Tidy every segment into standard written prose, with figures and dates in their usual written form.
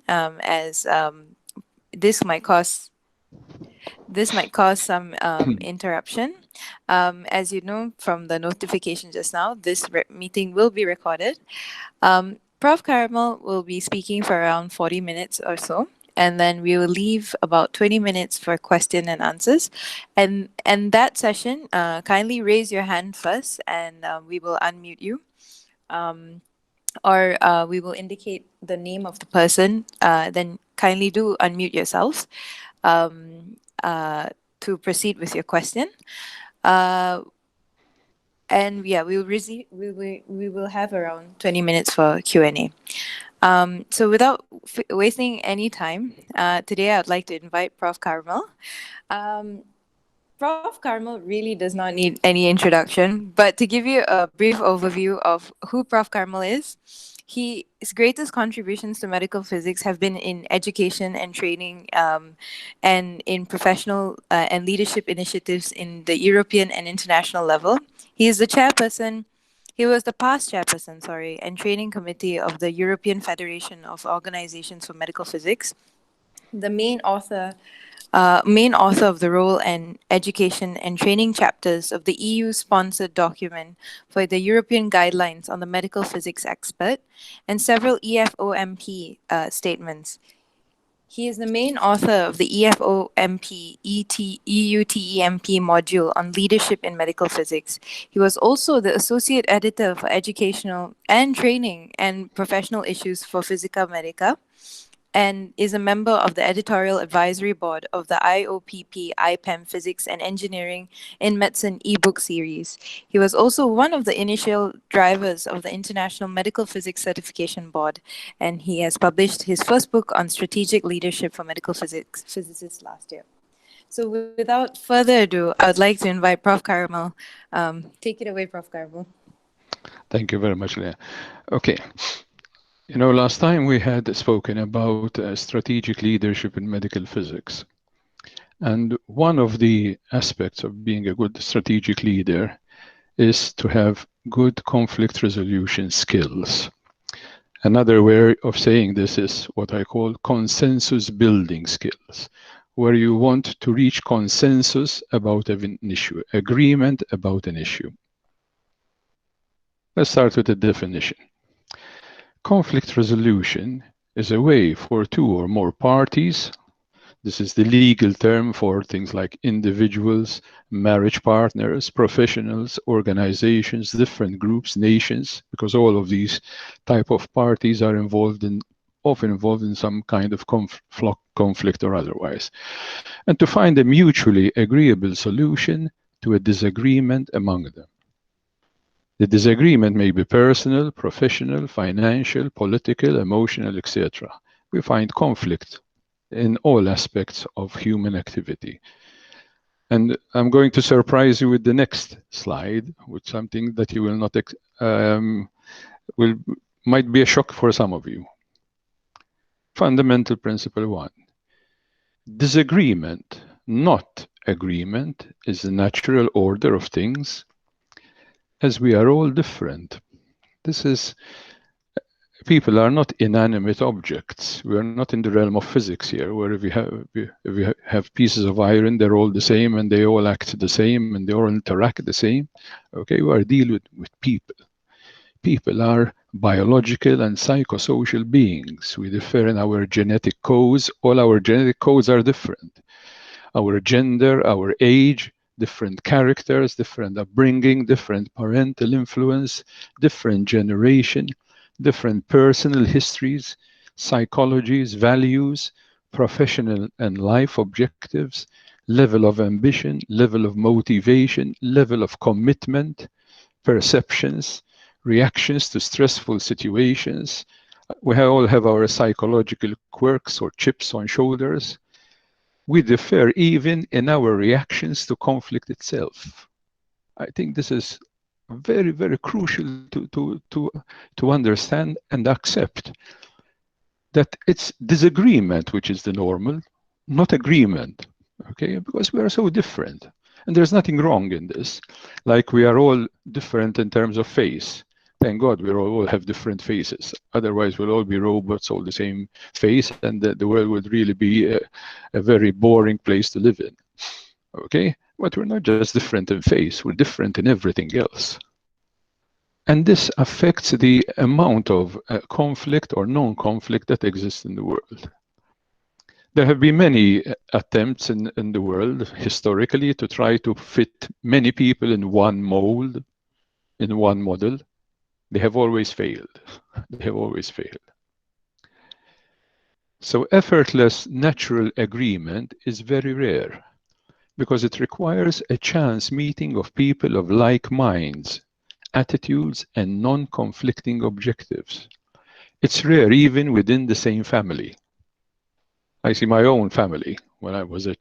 as this might cause some interruption. As you know from the notification just now, this meeting will be recorded. Prof. Carmel will be speaking for around 40 minutes or so, and then we will leave about 20 minutes for question and answers. And that session, kindly raise your hand first, and we will unmute you. Or we will indicate the name of the person. Then kindly do unmute yourself to proceed with your question. And yeah, we will have around 20 minutes for Q&A. So without wasting any time, today I'd like to invite Prof. Carmel. Prof. Carmel really does not need any introduction, but to give you a brief overview of who Prof. Carmel is, his greatest contributions to medical physics have been in education and training, and in professional and leadership initiatives in the European and international level. He is the chairperson. He was the past chairperson, and training committee of the European Federation of Organizations for Medical Physics, the main author of the role and education and training chapters of the EU-sponsored document for the European Guidelines on the Medical Physics Expert, and several EFOMP statements. He is the main author of the EFOMP EUTEMP module on leadership in medical physics. He was also the associate editor for educational and training and professional issues for Physica Medica, and is a member of the editorial advisory board of the IOPP IPEM Physics and Engineering in Medicine ebook series. He was also one of the initial drivers of the International Medical Physics Certification Board, and he has published his first book on strategic leadership for medical physicists last year. So without further ado, I would like to invite Prof. Carmel. Take it away, Prof. Carmel. Thank you very much, Leah. Okay. You know, last time we had spoken about strategic leadership in medical physics. And one of the aspects of being a good strategic leader is to have good conflict resolution skills. Another way of saying this is what I call consensus building skills, where you want to reach consensus about an issue, agreement about an issue. Let's start with the definition. Conflict resolution is a way for two or more parties, this is the legal term for things like individuals, marriage partners, professionals, organizations, different groups, nations, because all of these type of parties are often involved in some kind of conflict or otherwise. And to find a mutually agreeable solution to a disagreement among them. The disagreement may be personal, professional, financial, political, emotional, etc. We find conflict in all aspects of human activity. And I'm going to surprise you with the next slide, with something that you will not, might be a shock for some of you. Fundamental principle 1. Disagreement, not agreement, is the natural order of things, as we are all different. This is, people are not inanimate objects. We are not in the realm of physics here, where if we have pieces of iron, they're all the same and they all act the same and they all interact the same. Okay, we are dealing with people. People are biological and psychosocial beings. We differ in our genetic codes. All our genetic codes are different. Our gender, our age, different characters, different upbringing, different parental influence, different generation, different personal histories, psychologies, values, professional and life objectives, level of ambition, level of motivation, level of commitment, perceptions, reactions to stressful situations. We all have our psychological quirks or chips on shoulders. We differ even in our reactions to conflict itself. I think this is very, very crucial to understand and accept that it's disagreement which is the normal, not agreement, okay? Because we are so different. And there's nothing wrong in this. Like we are all different in terms of face. Thank God we all have different faces. Otherwise, we'll all be robots, all the same face, and the world would really be a very boring place to live in. Okay? But we're not just different in face, we're different in everything else. And this affects the amount of conflict or non-conflict that exists in the world. There have been many attempts in the world historically to try to fit many people in one mold, in one model. They have always failed. They have always failed. So effortless natural agreement is very rare because it requires a chance meeting of people of like minds, attitudes, and non-conflicting objectives. It's rare even within the same family. I see my own family. When I was a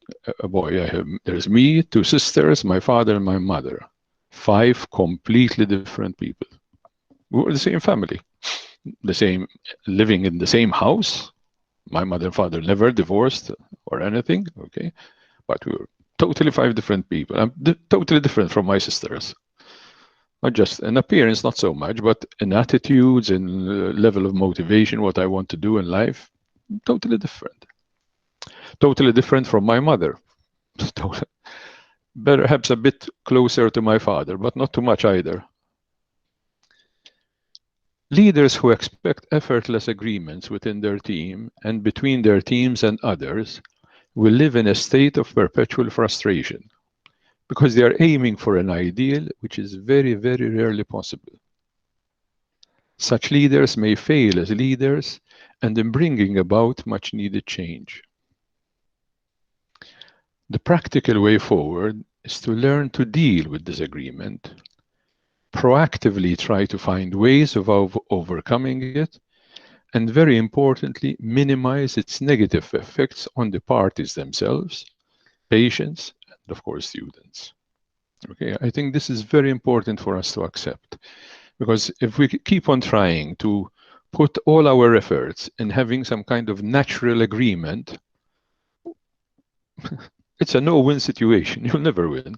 boy, there's me, two sisters, my father, and my mother. 5 completely different people. We were the same family, the same, living in the same house. My mother and father never divorced or anything, okay? But we were totally 5 different people. I'm totally different from my sisters. Not just in appearance, not so much, but in attitudes, in level of motivation, what I want to do in life, totally different. Totally different from my mother. Perhaps a bit closer to my father, but not too much either. Leaders who expect effortless agreements within their team and between their teams and others will live in a state of perpetual frustration because they are aiming for an ideal which is very, very rarely possible. Such leaders may fail as leaders and in bringing about much needed change. The practical way forward is to learn to deal with disagreement, proactively try to find ways of overcoming it, and very importantly, minimize its negative effects on the parties themselves, patients, and of course, students. Okay, I think this is very important for us to accept, because if we keep on trying to put all our efforts in having some kind of natural agreement, it's a no-win situation. You'll never win.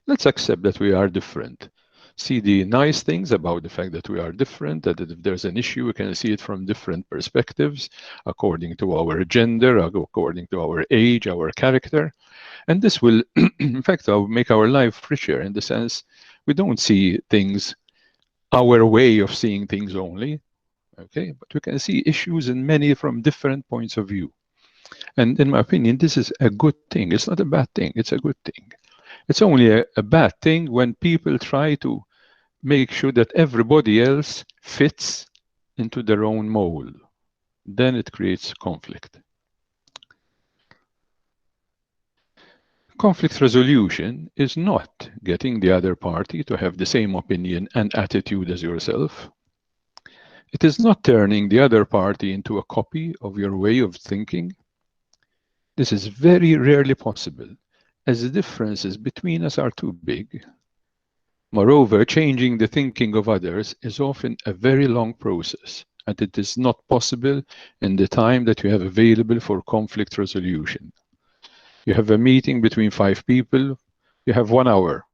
Let's accept that we are different. See the nice things about the fact that we are different, that if there's an issue, we can see it from different perspectives, according to our gender, according to our age, our character. And this will, in fact, make our life richer in the sense we don't see things our way of seeing things only, okay? But we can see issues in many from different points of view. And in my opinion, this is a good thing. It's not a bad thing. It's a good thing. It's only a bad thing when people try to make sure that everybody else fits into their own mold. Then it creates conflict. Conflict resolution is not getting the other party to have the same opinion and attitude as yourself. It is not turning the other party into a copy of your way of thinking. This is very rarely possible, as the differences between us are too big. Moreover, changing the thinking of others is often a very long process, and it is not possible in the time that you have available for conflict resolution. You have a meeting between 5 people, you have 1 hour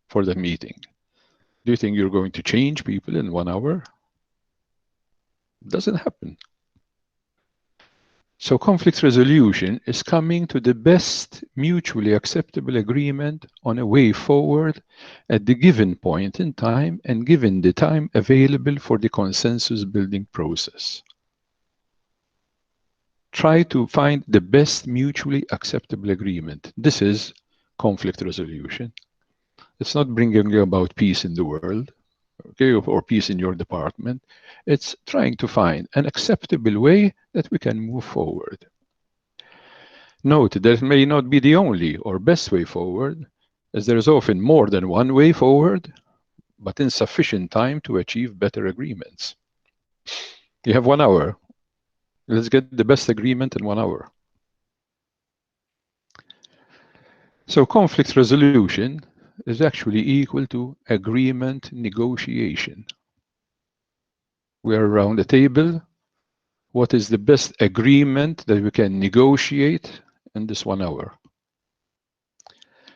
for that meeting. Do you think you're going to change people in 1 hour? It doesn't happen. So conflict resolution is coming to the best mutually acceptable agreement on a way forward at the given point in time and given the time available for the consensus building process. Try to find the best mutually acceptable agreement. This is conflict resolution. It's not bringing about peace in the world, okay, or peace in your department. It's trying to find an acceptable way that we can move forward. Note that it may not be the only or best way forward, as there is often more than one way forward, but insufficient time to achieve better agreements. You have 1 hour. Let's get the best agreement in 1 hour. So conflict resolution is actually equal to agreement negotiation. We are around the table. What is the best agreement that we can negotiate in this 1 hour?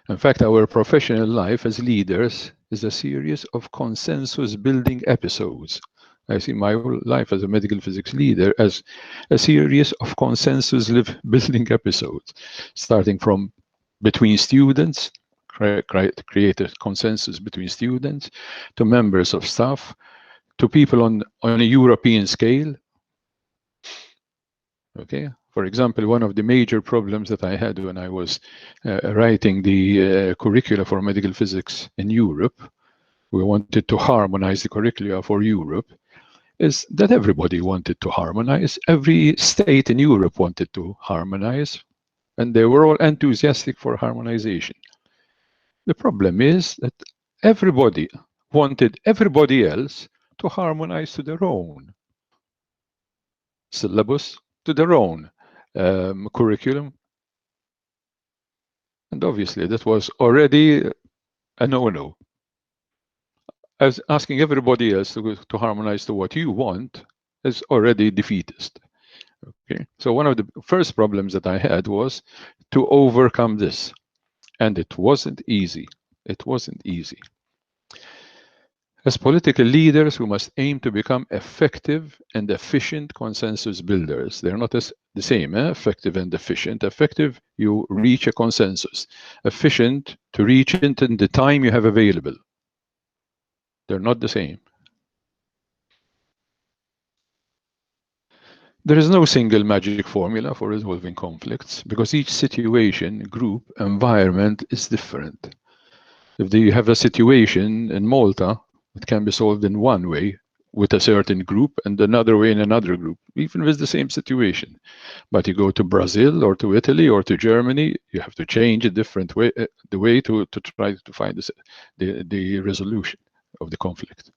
In fact, our professional life as leaders is a series of consensus-building episodes. I see my whole life as a medical physics leader as a series of consensus-building episodes, starting from between students, create a consensus between students, to members of staff, to people on a European scale. Okay. For example, one of the major problems that I had when I was writing the curricula for medical physics in Europe, we wanted to harmonize the curricula for Europe, is that everybody wanted to harmonize. Every state in Europe wanted to harmonize, and they were all enthusiastic for harmonization. The problem is that everybody wanted everybody else to harmonize to their own syllabus, to their own curriculum. And obviously that was already a no-no. As asking everybody else to harmonize to what you want is already defeatist. Okay, so one of the first problems that I had was to overcome this, and it wasn't easy. It wasn't easy. As political leaders, we must aim to become effective and efficient consensus builders. They're not the same, effective and efficient. Effective, you reach a consensus. Efficient, to reach it in the time you have available. They're not the same. There is no single magic formula for resolving conflicts because each situation, group, environment is different. If you have a situation in Malta, it can be solved in one way with a certain group and another way in another group, even with the same situation. But you go to Brazil or to Italy or to Germany, you have to change a different way, the way to try to find the resolution of the conflict.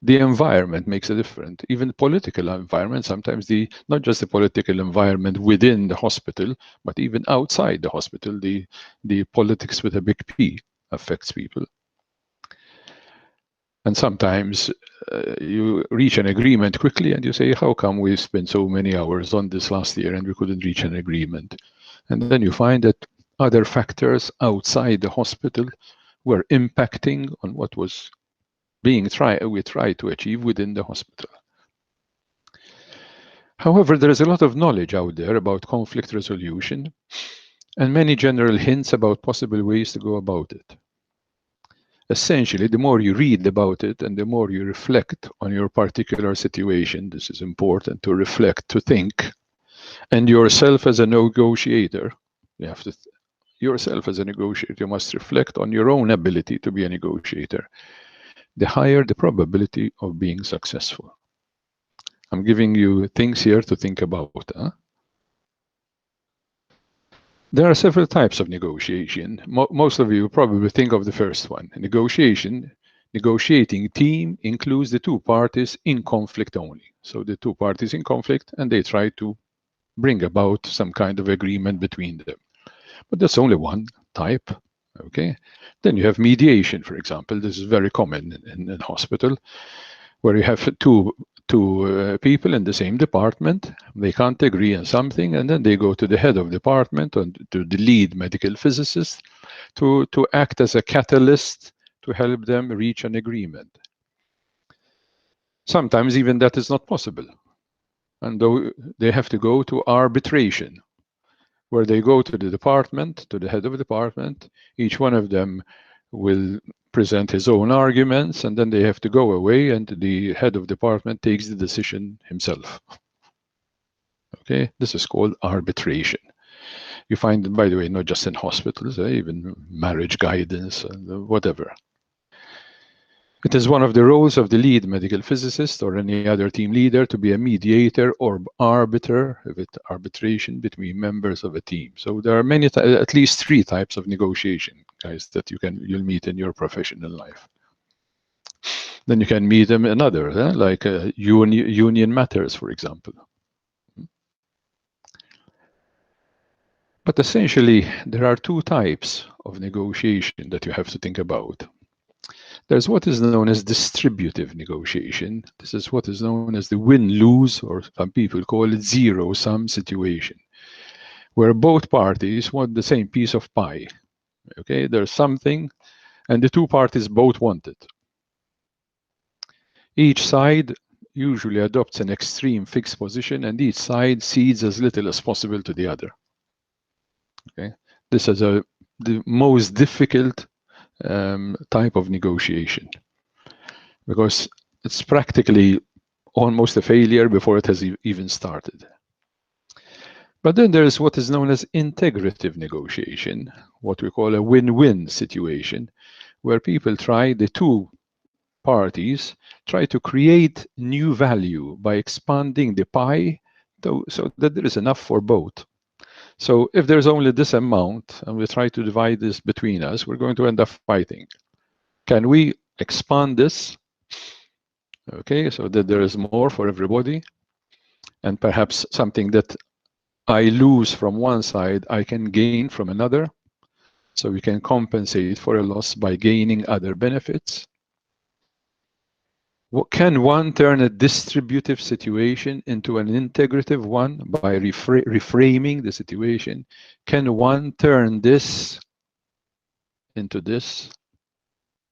The environment makes a difference. Even the political environment, sometimes not just the political environment within the hospital, but even outside the hospital, the politics with a big P affects people. And sometimes you reach an agreement quickly and you say, how come we spent so many hours on this last year and we couldn't reach an agreement? And then you find that other factors outside the hospital were impacting on what was we try to achieve within the hospital. However, there is a lot of knowledge out there about conflict resolution and many general hints about possible ways to go about it. Essentially, the more you read about it and the more you reflect on your particular situation, this is important to reflect, to think, and yourself as a negotiator, yourself as a negotiator, you must reflect on your own ability to be a negotiator. The higher the probability of being successful. I'm giving you things here to think about. There are several types of negotiation. Most of you probably think of the first one. Negotiating team includes the two parties in conflict only. So the two parties in conflict, and they try to bring about some kind of agreement between them. But that's only one type. Okay. Then you have mediation, for example. This is very common in hospital, where you have two people in the same department. They can't agree on something, and then they go to the head of department and to the lead medical physicist to act as a catalyst to help them reach an agreement. Sometimes even that is not possible, and though they have to go to arbitration, where they go to the department, to the head of the department. Each one of them will present his own arguments, and then they have to go away, and the head of department takes the decision himself. Okay, this is called arbitration. You find it, by the way, not just in hospitals, even marriage guidance and whatever. It is one of the roles of the lead medical physicist or any other team leader to be a mediator or arbiter with arbitration between members of a team. So there are at least three types of negotiation, guys, that you'll meet in your professional life. Then you can meet them another, like union matters, for example. But essentially, there are two types of negotiation that you have to think about. There's what is known as distributive negotiation. This is what is known as the win-lose, or some people call it zero-sum situation, where both parties want the same piece of pie. Okay, there's something and the two parties both want it. Each side usually adopts an extreme fixed position, and each side cedes as little as possible to the other. Okay, this is the most difficult type of negotiation, because it's practically almost a failure before it has even started. But then there is what is known as integrative negotiation, what we call a win-win situation, where people try, the two parties try to create new value by expanding the pie so that there is enough for both. So if there's only this amount and we try to divide this between us, we're going to end up fighting. Can we expand this? Okay, so that there is more for everybody, and perhaps something that I lose from one side, I can gain from another. So we can compensate for a loss by gaining other benefits. Can one turn a distributive situation into an integrative one by reframing the situation? Can one turn this into this?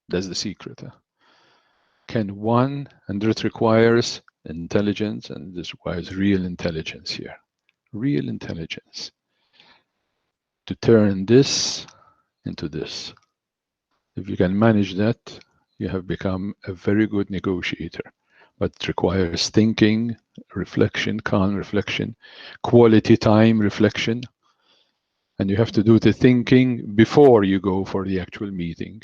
That's the secret. Can one, and it requires intelligence, and this requires real intelligence here, real intelligence, to turn this into this. If you can manage that, you have become a very good negotiator. But it requires thinking, reflection, calm reflection, quality time reflection. And you have to do the thinking before you go for the actual meeting.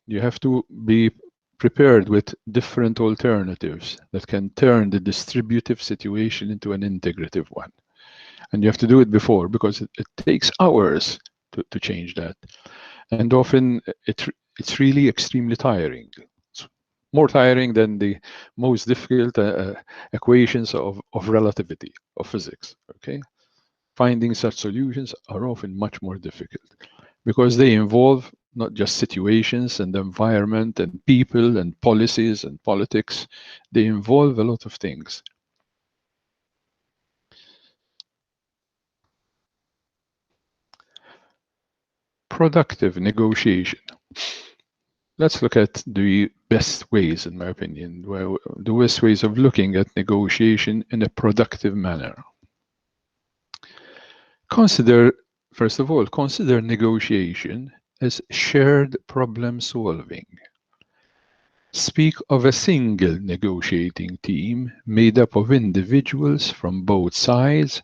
You have to be prepared with different alternatives that can turn the distributive situation into an integrative one. And you have to do it before, because it takes hours to change that. And often it's really extremely tiring. It's more tiring than the most difficult equations of relativity, of physics. Okay, finding such solutions are often much more difficult because they involve not just situations and environment and people and policies and politics. They involve a lot of things. Productive negotiation. Let's look at the best ways, in my opinion, the best ways of looking at negotiation in a productive manner. First of all, consider negotiation as shared problem solving. Speak of a single negotiating team made up of individuals from both sides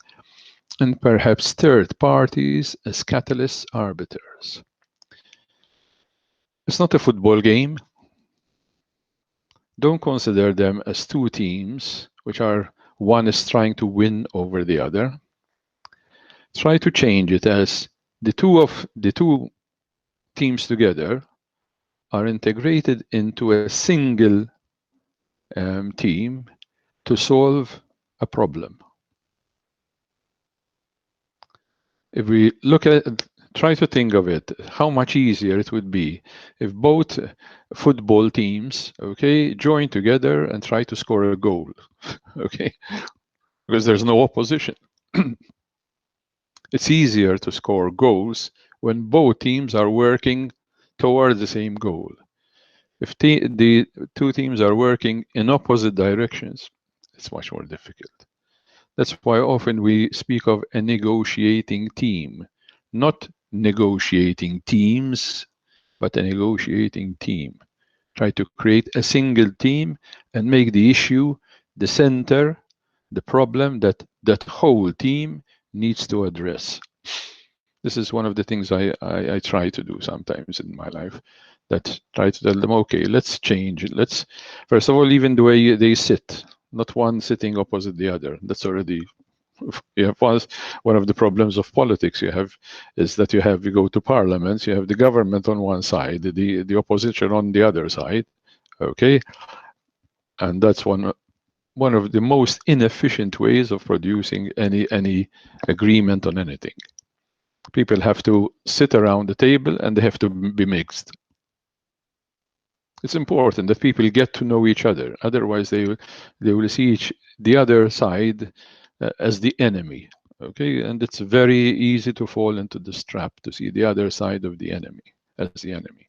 and perhaps third parties as catalyst arbiters. It's not a football game. Don't consider them as two teams, which are one is trying to win over the other. Try to change it as the two teams together are integrated into a single team to solve a problem. If we look at, try to think of it, how much easier it would be if both football teams, okay, join together and try to score a goal, okay, because there's no opposition. It's easier to score goals when both teams are working toward the same goal. If the two teams are working in opposite directions, it's much more difficult. That's why often we speak of a negotiating team, not negotiating teams, but a negotiating team. Try to create a single team and make the issue the center, the problem that that whole team needs to address. This is one of the things I try to do sometimes in my life, that try to tell them, okay, let's change it. Let's, first of all, even the way they sit, not one sitting opposite the other. That's already, you have one of the problems of politics you have is that you go to parliaments, you have the government on one side, the opposition on the other side, okay? And that's one of the most inefficient ways of producing any agreement on anything. People have to sit around the table and they have to be mixed. It's important that people get to know each other. Otherwise, they will see the other side as the enemy. Okay, and it's very easy to fall into this trap to see the other side of the enemy as the enemy.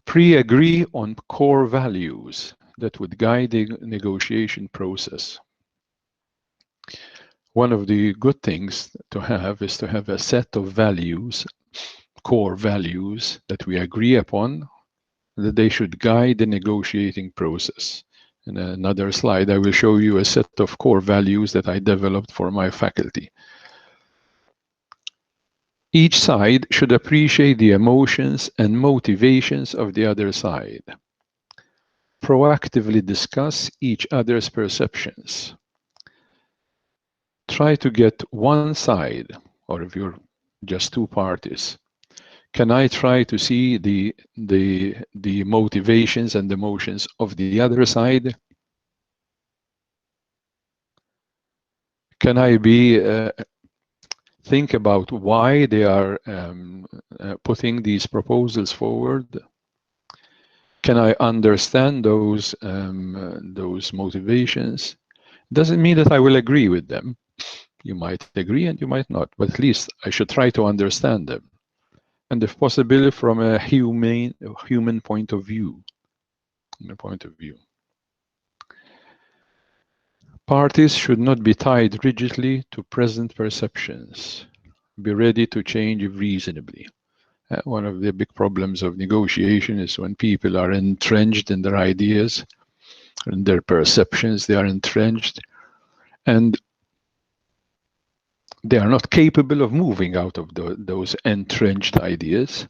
Pre-agree on core values that would guide the negotiation process. One of the good things to have is to have a set of values, core values that we agree upon, that they should guide the negotiating process. In another slide, I will show you a set of core values that I developed for my faculty. Each side should appreciate the emotions and motivations of the other side. Proactively discuss each other's perceptions. Try to get one side, or if you're just two parties, can I try to see the motivations and emotions of the other side? Can I think about why they are putting these proposals forward? Can I understand those motivations? Doesn't mean that I will agree with them. You might agree and you might not, but at least I should try to understand them. And if possible, from a human point of view. Parties should not be tied rigidly to present perceptions. Be ready to change reasonably. One of the big problems of negotiation is when people are entrenched in their ideas, in their perceptions, they are entrenched, and they are not capable of moving out of those entrenched ideas.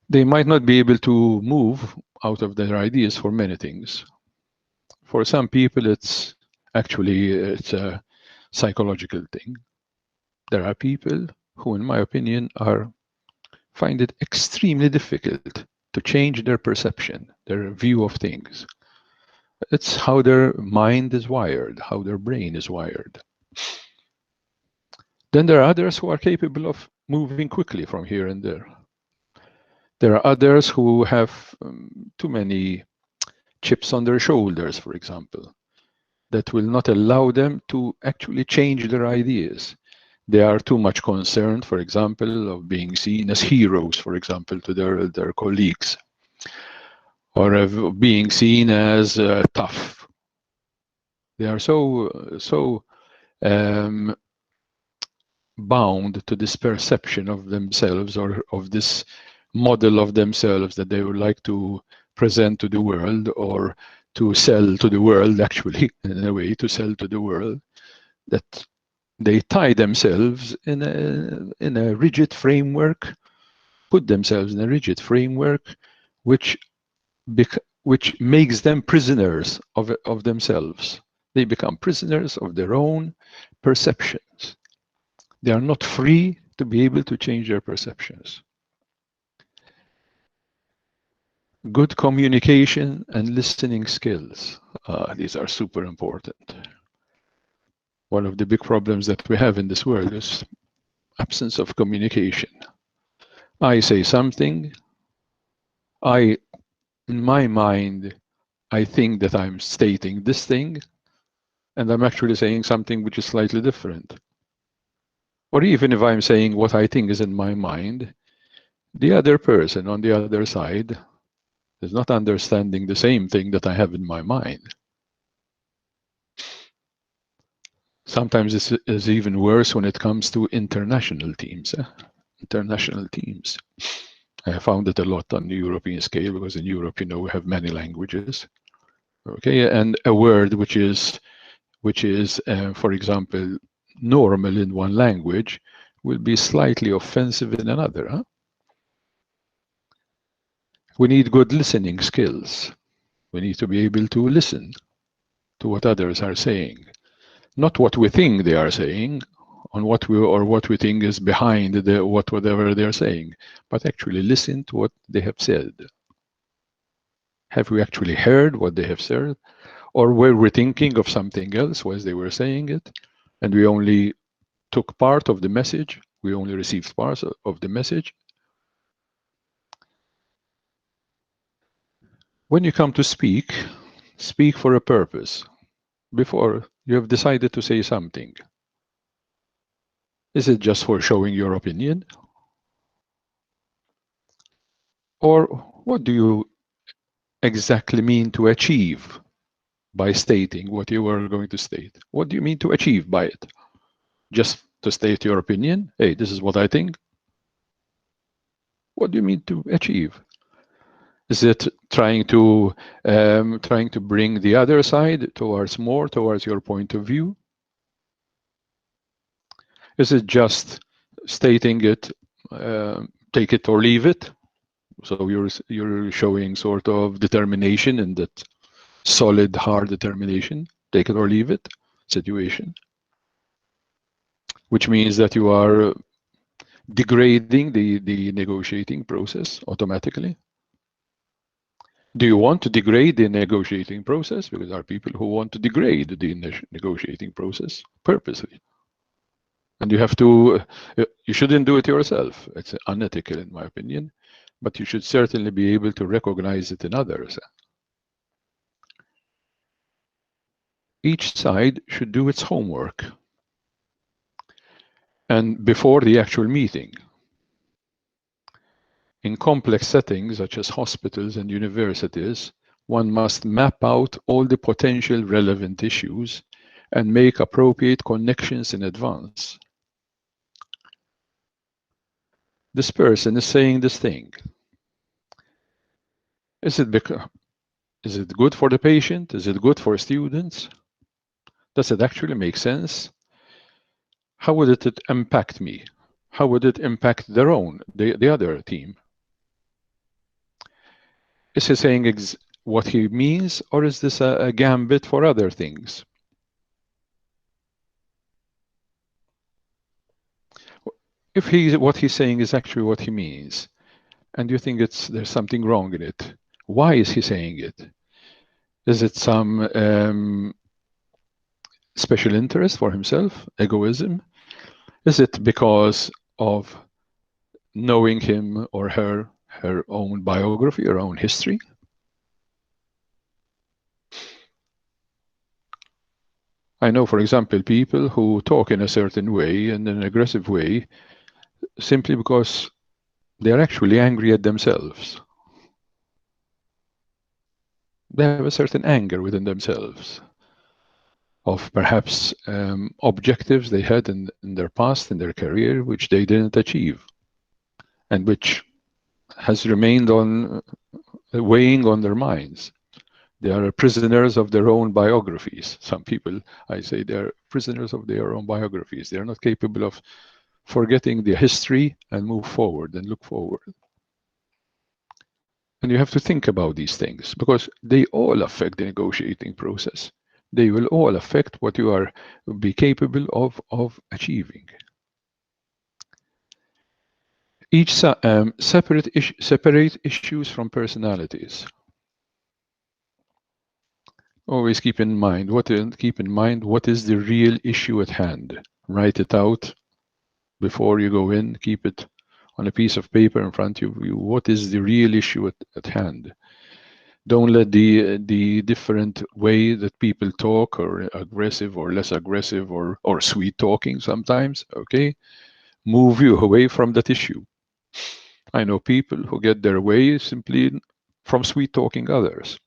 They might not be able to move out of their ideas for many things. For some people, it's a psychological thing. There are people who, in my opinion, find it extremely difficult to change their perception, their view of things. It's how their mind is wired, how their brain is wired. Then there are others who are capable of moving quickly from here and there. There are others who have too many chips on their shoulders, for example, that will not allow them to actually change their ideas. They are too much concerned, for example, of being seen as heroes, for example, to their colleagues, or of being seen as tough. They are so bound to this perception of themselves, or of this model of themselves that they would like to present to the world, or to sell to the world, actually, in a way, to sell to the world, that they tie themselves in a rigid framework, put themselves in a rigid framework, which makes them prisoners of themselves. They become prisoners of their own perceptions. They are not free to be able to change their perceptions. Good communication and listening skills. These are super important. One of the big problems that we have in this world is absence of communication. I say something, in my mind, I think that I'm stating this thing, and I'm actually saying something which is slightly different. Or even if I'm saying what I think is in my mind, the other person on the other side is not understanding the same thing that I have in my mind. Sometimes this is even worse when it comes to international teams. International teams. I have found it a lot on the European scale, because in Europe, we have many languages. Okay, and a word which is, for example, normal in one language will be slightly offensive in another. Huh? We need good listening skills. We need to be able to listen to what others are saying, not what we think they are saying, what we think is behind whatever they're saying, but actually listen to what they have said. Have we actually heard what they have said, or were we thinking of something else as they were saying it, and we only took part of the message? We only received parts of the message. When you come to speak for a purpose. Before you have decided to say something. Is it just for showing your opinion? Or what do you exactly mean to achieve by stating what you are going to state? What do you mean to achieve by it? Just to state your opinion? Hey, this is what I think. What do you mean to achieve? Is it trying to bring the other side towards your point of view? Is it just stating it, take it or leave it? So you're showing sort of determination in that solid, hard determination, take it or leave it situation, which means that you are degrading the negotiating process automatically. Do you want to degrade the negotiating process? Because there are people who want to degrade the negotiating process purposely. And you have to, you shouldn't do it yourself. It's unethical in my opinion, but you should certainly be able to recognize it in others. Each side should do its homework. And before the actual meeting, in complex settings such as hospitals and universities, one must map out all the potential relevant issues and make appropriate connections in advance. This person is saying this thing. Is it good for the patient? Is it good for students? Does it actually make sense? How would it impact me? How would it impact the other team? Is he saying what he means, or is this a gambit for other things? If what he's saying is actually what he means, and you think there's something wrong in it, why is he saying it? Is it some special interest for himself, egoism? Is it because of knowing him or her own biography, her own history? I know, for example, people who talk in a certain way, in an aggressive way, simply because they're actually angry at themselves. They have a certain anger within themselves of perhaps objectives they had in their past, in their career, which they didn't achieve, and which has remained weighing on their minds. They are prisoners of their own biographies. Some people, I say, they're prisoners of their own biographies. They're not capable of forgetting the history and move forward and look forward. And you have to think about these things because they all affect the negotiating process. They will all affect what you are be capable of achieving. Each separate issues from personalities. Always keep in mind what is the real issue at hand. Write it out before you go in. Keep it on a piece of paper in front of you. What is the real issue at hand? Don't let the different way that people talk, or aggressive or less aggressive or sweet talking sometimes, okay, move you away from that issue. I know people who get their way simply from sweet talking others.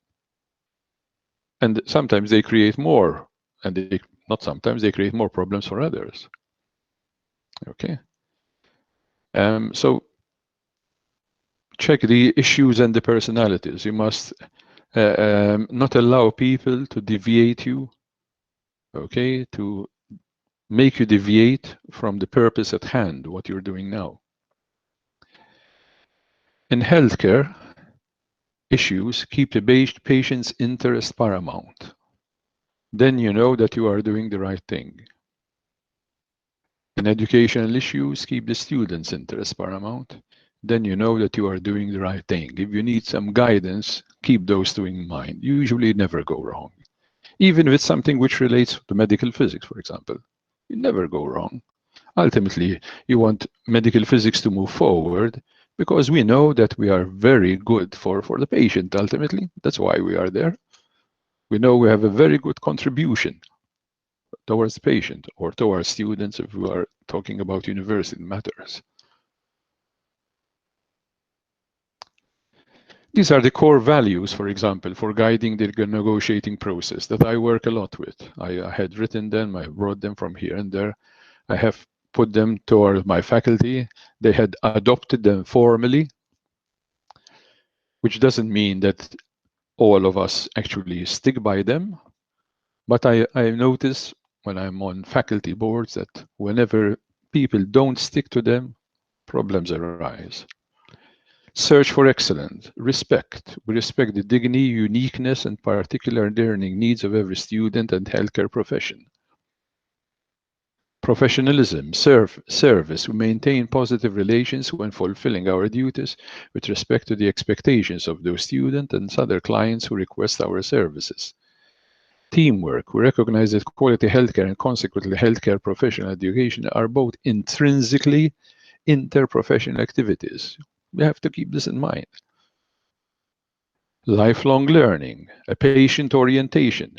And sometimes they create more, and they create more problems for others. Okay. So check the issues and the personalities. You must not allow people to deviate you, okay, to make you deviate from the purpose at hand, what you're doing now. In healthcare, issues keep the patient's interest paramount. Then you know that you are doing the right thing. In educational issues, keep the student's interest paramount. Then you know that you are doing the right thing. If you need some guidance, keep those two in mind. You usually never go wrong. Even if it's something which relates to medical physics, for example, you never go wrong. Ultimately, you want medical physics to move forward because we know that we are very good for the patient, ultimately. That's why we are there. We know we have a very good contribution towards the patient or towards students if we are talking about university matters. These are the core values, for example, for guiding the negotiating process that I work a lot with. I had written them, I brought them from here and there. I have put them toward my faculty. They had adopted them formally, which doesn't mean that all of us actually stick by them. But I notice when I'm on faculty boards that whenever people don't stick to them, problems arise. Search for excellence, respect. We respect the dignity, uniqueness, and particular learning needs of every student and healthcare profession. Professionalism, service. We maintain positive relations when fulfilling our duties with respect to the expectations of those students and other clients who request our services. Teamwork. We recognize that quality healthcare and consequently healthcare professional education are both intrinsically interprofessional activities. We have to keep this in mind. Lifelong learning, a patient orientation.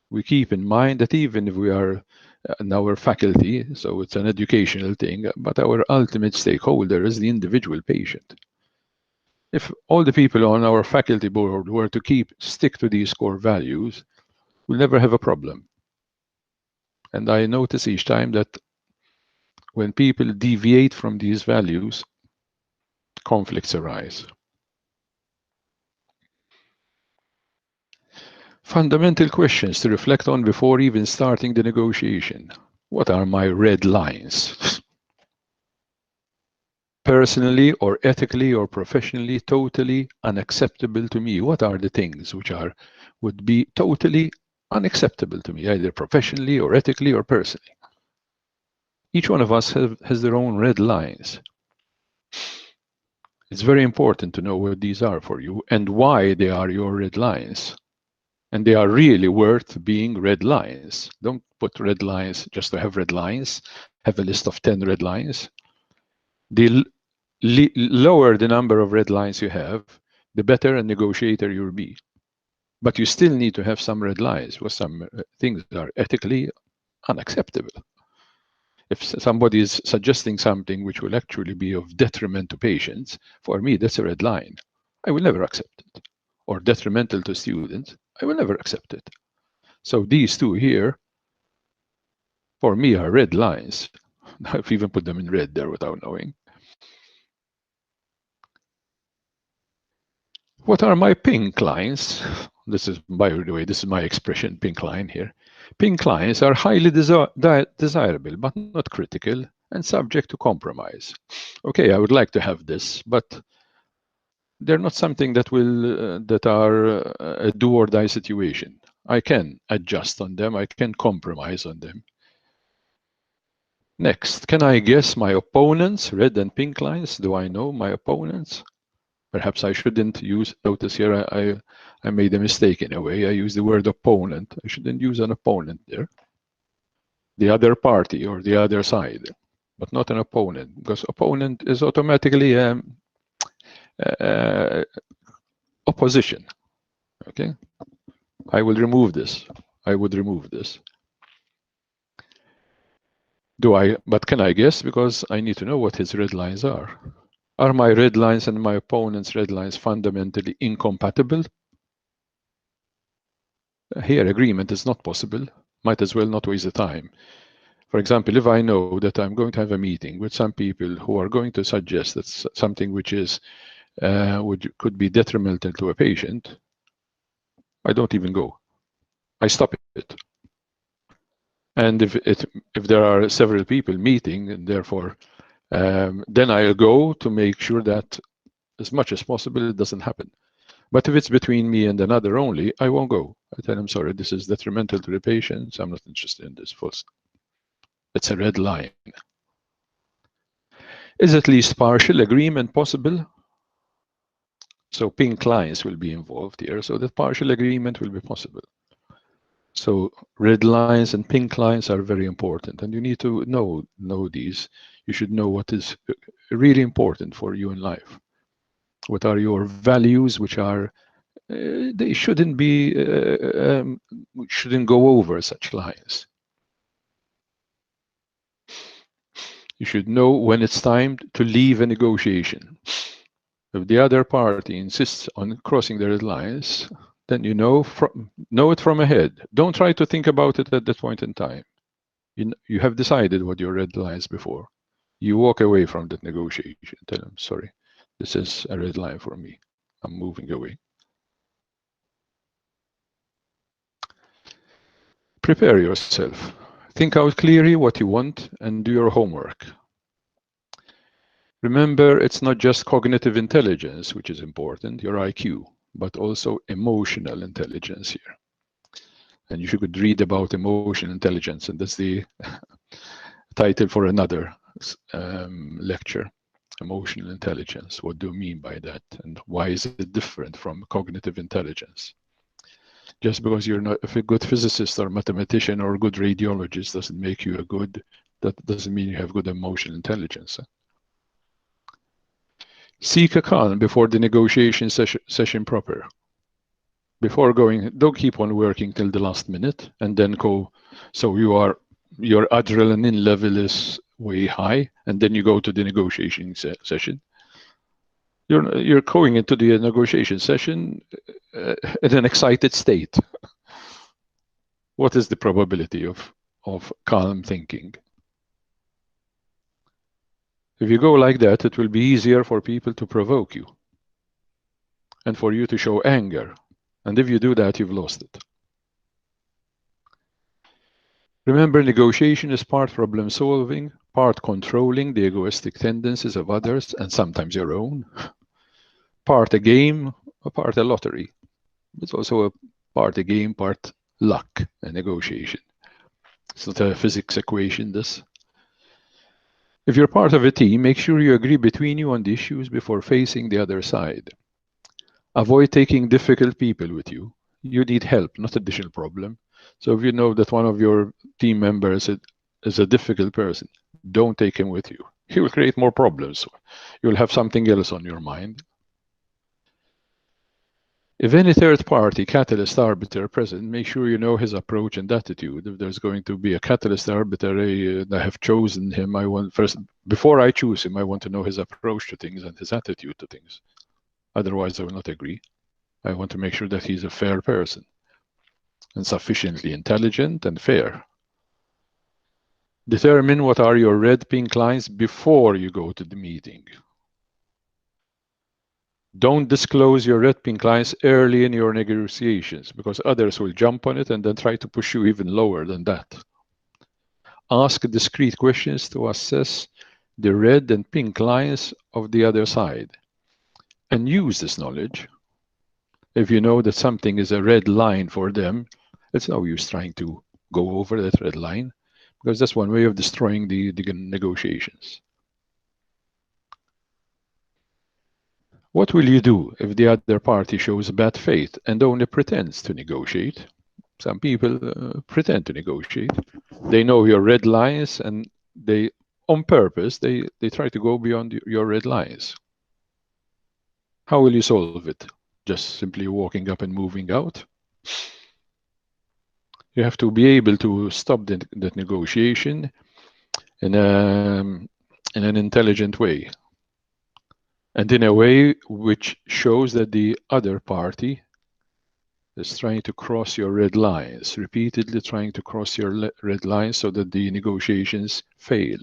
We keep in mind that even if we are in our faculty, so it's an educational thing, but our ultimate stakeholder is the individual patient. If all the people on our faculty board were to stick to these core values, we'll never have a problem. And I notice each time that when people deviate from these values, conflicts arise. Fundamental questions to reflect on before even starting the negotiation. What are my red lines? Personally or ethically or professionally, totally unacceptable to me. What are the things which would be totally unacceptable to me, either professionally or ethically or personally? Each one of us has their own red lines. It's very important to know what these are for you and why they are your red lines. And they are really worth being red lines. Don't put red lines just to have red lines. Have a list of 10 red lines. The lower the number of red lines you have, the better a negotiator you'll be. But you still need to have some red lines, because some things are ethically unacceptable. If somebody is suggesting something which will actually be of detriment to patients, for me, that's a red line. I will never accept it. Or detrimental to students, I will never accept it. So these two here, for me, are red lines. I've even put them in red there without knowing. What are my pink lines? This is, by the way, this is my expression, pink line here. Pink lines are highly desirable, but not critical and subject to compromise. Okay, I would like to have this, but they're not something that that are a do or die situation. I can adjust on them. I can compromise on them. Next, can I guess my opponents? Red and pink lines. Do I know my opponents? Perhaps I shouldn't use. Notice here, I made a mistake in a way. I used the word opponent. I shouldn't use an opponent there. The other party or the other side, but not an opponent, because opponent is automatically opposition. Okay, I will remove this. I would remove this. But can I guess? Because I need to know what his red lines are. Are my red lines and my opponent's red lines fundamentally incompatible? Here, agreement is not possible. Might as well not waste the time. For example, if I know that I'm going to have a meeting with some people who are going to suggest that something which is could be detrimental to a patient, I don't even go. I stop it. And if there are several people meeting, and therefore, then I'll go to make sure that as much as possible it doesn't happen. But if it's between me and another only, I won't go. I tell him, sorry, this is detrimental to the patient, so I'm not interested in this. It's a red line. Is at least partial agreement possible? So pink lines will be involved here, so that partial agreement will be possible. So red lines and pink lines are very important, and you need to know these. You should know what is really important for you in life. What are your values, which are they shouldn't be shouldn't go over such lines. You should know when it's time to leave a negotiation. If the other party insists on crossing the red lines, then you know it from ahead. Don't try to think about it at that point in time. You have decided what your red lines before. You walk away from that negotiation. Tell them, sorry, this is a red line for me. I'm moving away. Prepare yourself. Think out clearly what you want and do your homework. Remember, it's not just cognitive intelligence which is important, your IQ, but also emotional intelligence here. And you should read about emotional intelligence, and that's the title for another lecture. Emotional intelligence. What do you mean by that? And why is it different from cognitive intelligence? Just because you're not a good physicist or mathematician or a good radiologist doesn't make you that doesn't mean you have good emotional intelligence. Seek a calm before the negotiation session proper. Before going, don't keep on working till the last minute and then go. So your adrenaline level is way high, and then you go to the negotiation session. You're going into the negotiation session in an excited state. What is the probability of calm thinking? If you go like that, it will be easier for people to provoke you and for you to show anger. And if you do that, you've lost it. Remember, negotiation is part problem solving, part controlling the egoistic tendencies of others and sometimes your own, part a game, a part a lottery. It's also a part a game, part luck, a negotiation. It's not a physics equation, this. If you're part of a team, make sure you agree between you on the issues before facing the other side. Avoid taking difficult people with you. You need help, not additional problem. So if you know that one of your team members is a difficult person, don't take him with you. He will create more problems. You'll have something else on your mind. If any third party catalyst arbiter present, make sure you know his approach and attitude. If there's going to be a catalyst arbiter, I have chosen him. Before I choose him, I want to know his approach to things and his attitude to things. Otherwise, I will not agree. I want to make sure that he's a fair person and sufficiently intelligent and fair. Determine what are your red pink lines before you go to the meeting. Don't disclose your red pink lines early in your negotiations because others will jump on it and then try to push you even lower than that. Ask discrete questions to assess the red and pink lines of the other side and use this knowledge. If you know that something is a red line for them, it's no use trying to go over that red line because that's one way of destroying the negotiations. What will you do if the other party shows bad faith and only pretends to negotiate? Some people pretend to negotiate. They know your red lines and they, on purpose, they try to go beyond your red lines. How will you solve it? Just simply walking up and moving out? You have to be able to stop that negotiation in an intelligent way. And in a way which shows that the other party is trying to cross your red lines, repeatedly trying to cross your red lines so that the negotiations fail.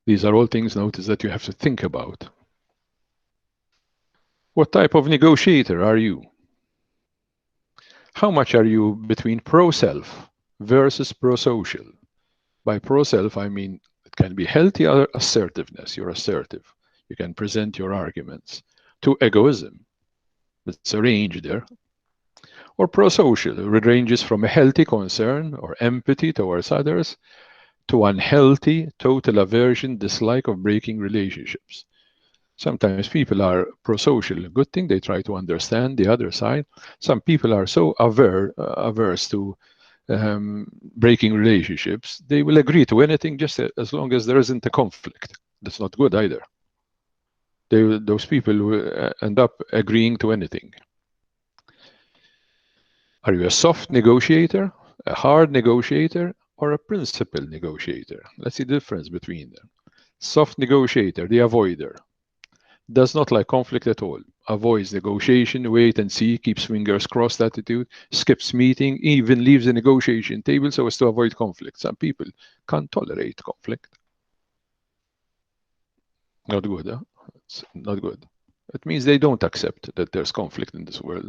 These are all things, notice, that you have to think about. What type of negotiator are you? How much are you between pro-self versus pro-social? By pro-self, I mean it can be healthy assertiveness. You're assertive. You can present your arguments. To egoism, it's a range there. Or pro-social, it ranges from a healthy concern or empathy towards others to unhealthy, total aversion, dislike of breaking relationships. Sometimes people are pro-social, a good thing, they try to understand the other side. Some people are so averse to breaking relationships, they will agree to anything just as long as there isn't a conflict. That's not good either. Those people will end up agreeing to anything. Are you a soft negotiator, a hard negotiator, or a principled negotiator? Let's see the difference between them. Soft negotiator, the avoider. Does not like conflict at all. Avoids negotiation, wait and see, keeps fingers crossed attitude, skips meeting, even leaves the negotiation table so as to avoid conflict. Some people can't tolerate conflict. Not good, huh? It's not good. It means they don't accept that there's conflict in this world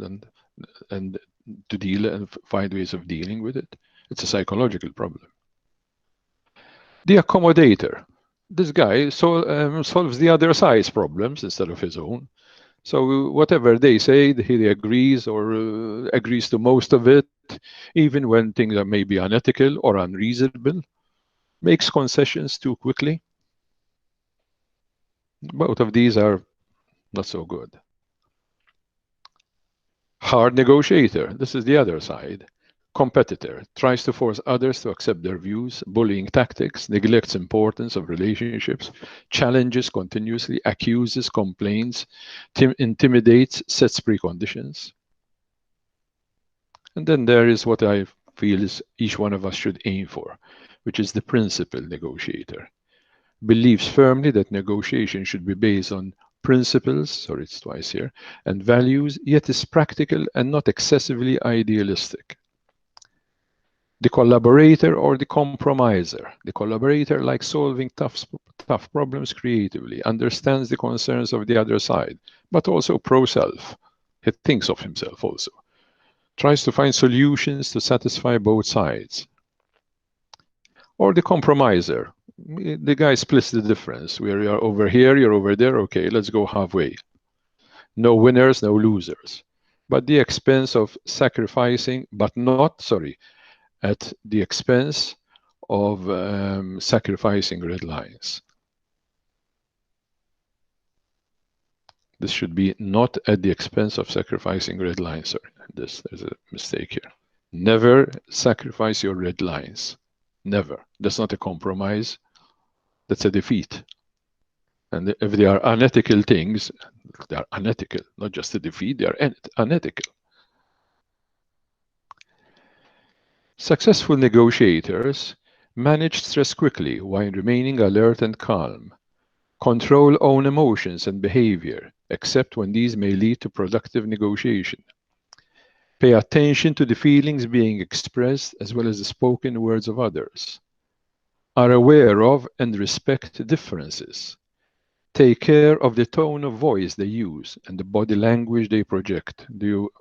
and to deal and find ways of dealing with it. It's a psychological problem. The accommodator. This guy solves the other side's problems instead of his own. So whatever they say, he agrees or agrees to most of it, even when things are maybe unethical or unreasonable, makes concessions too quickly. Both of these are not so good. Hard negotiator, this is the other side. Competitor, tries to force others to accept their views, bullying tactics, neglects importance of relationships, challenges continuously, accuses, complains, intimidates, sets preconditions. And then there is what I feel is each one of us should aim for, which is the principled negotiator. Believes firmly that negotiation should be based on principles, sorry, it's twice here, and values, yet is practical and not excessively idealistic. The collaborator or the compromiser. The collaborator likes solving tough problems creatively, understands the concerns of the other side, but also pro-self. He thinks of himself also. Tries to find solutions to satisfy both sides. Or the compromiser. The guy splits the difference. We are over here, you're over there. Okay, let's go halfway. No winners, no losers. But the expense of sacrificing, but not, sorry, at the expense of sacrificing red lines. This should be not at the expense of sacrificing red lines. Sorry, there's a mistake here. Never sacrifice your red lines. Never. That's not a compromise. That's a defeat. And if they are unethical things, they are unethical, not just a defeat, they are unethical. Successful negotiators manage stress quickly while remaining alert and calm. Control own emotions and behavior, except when these may lead to productive negotiation. Pay attention to the feelings being expressed as well as the spoken words of others. Are aware of and respect differences. Take care of the tone of voice they use and the body language they project. Do you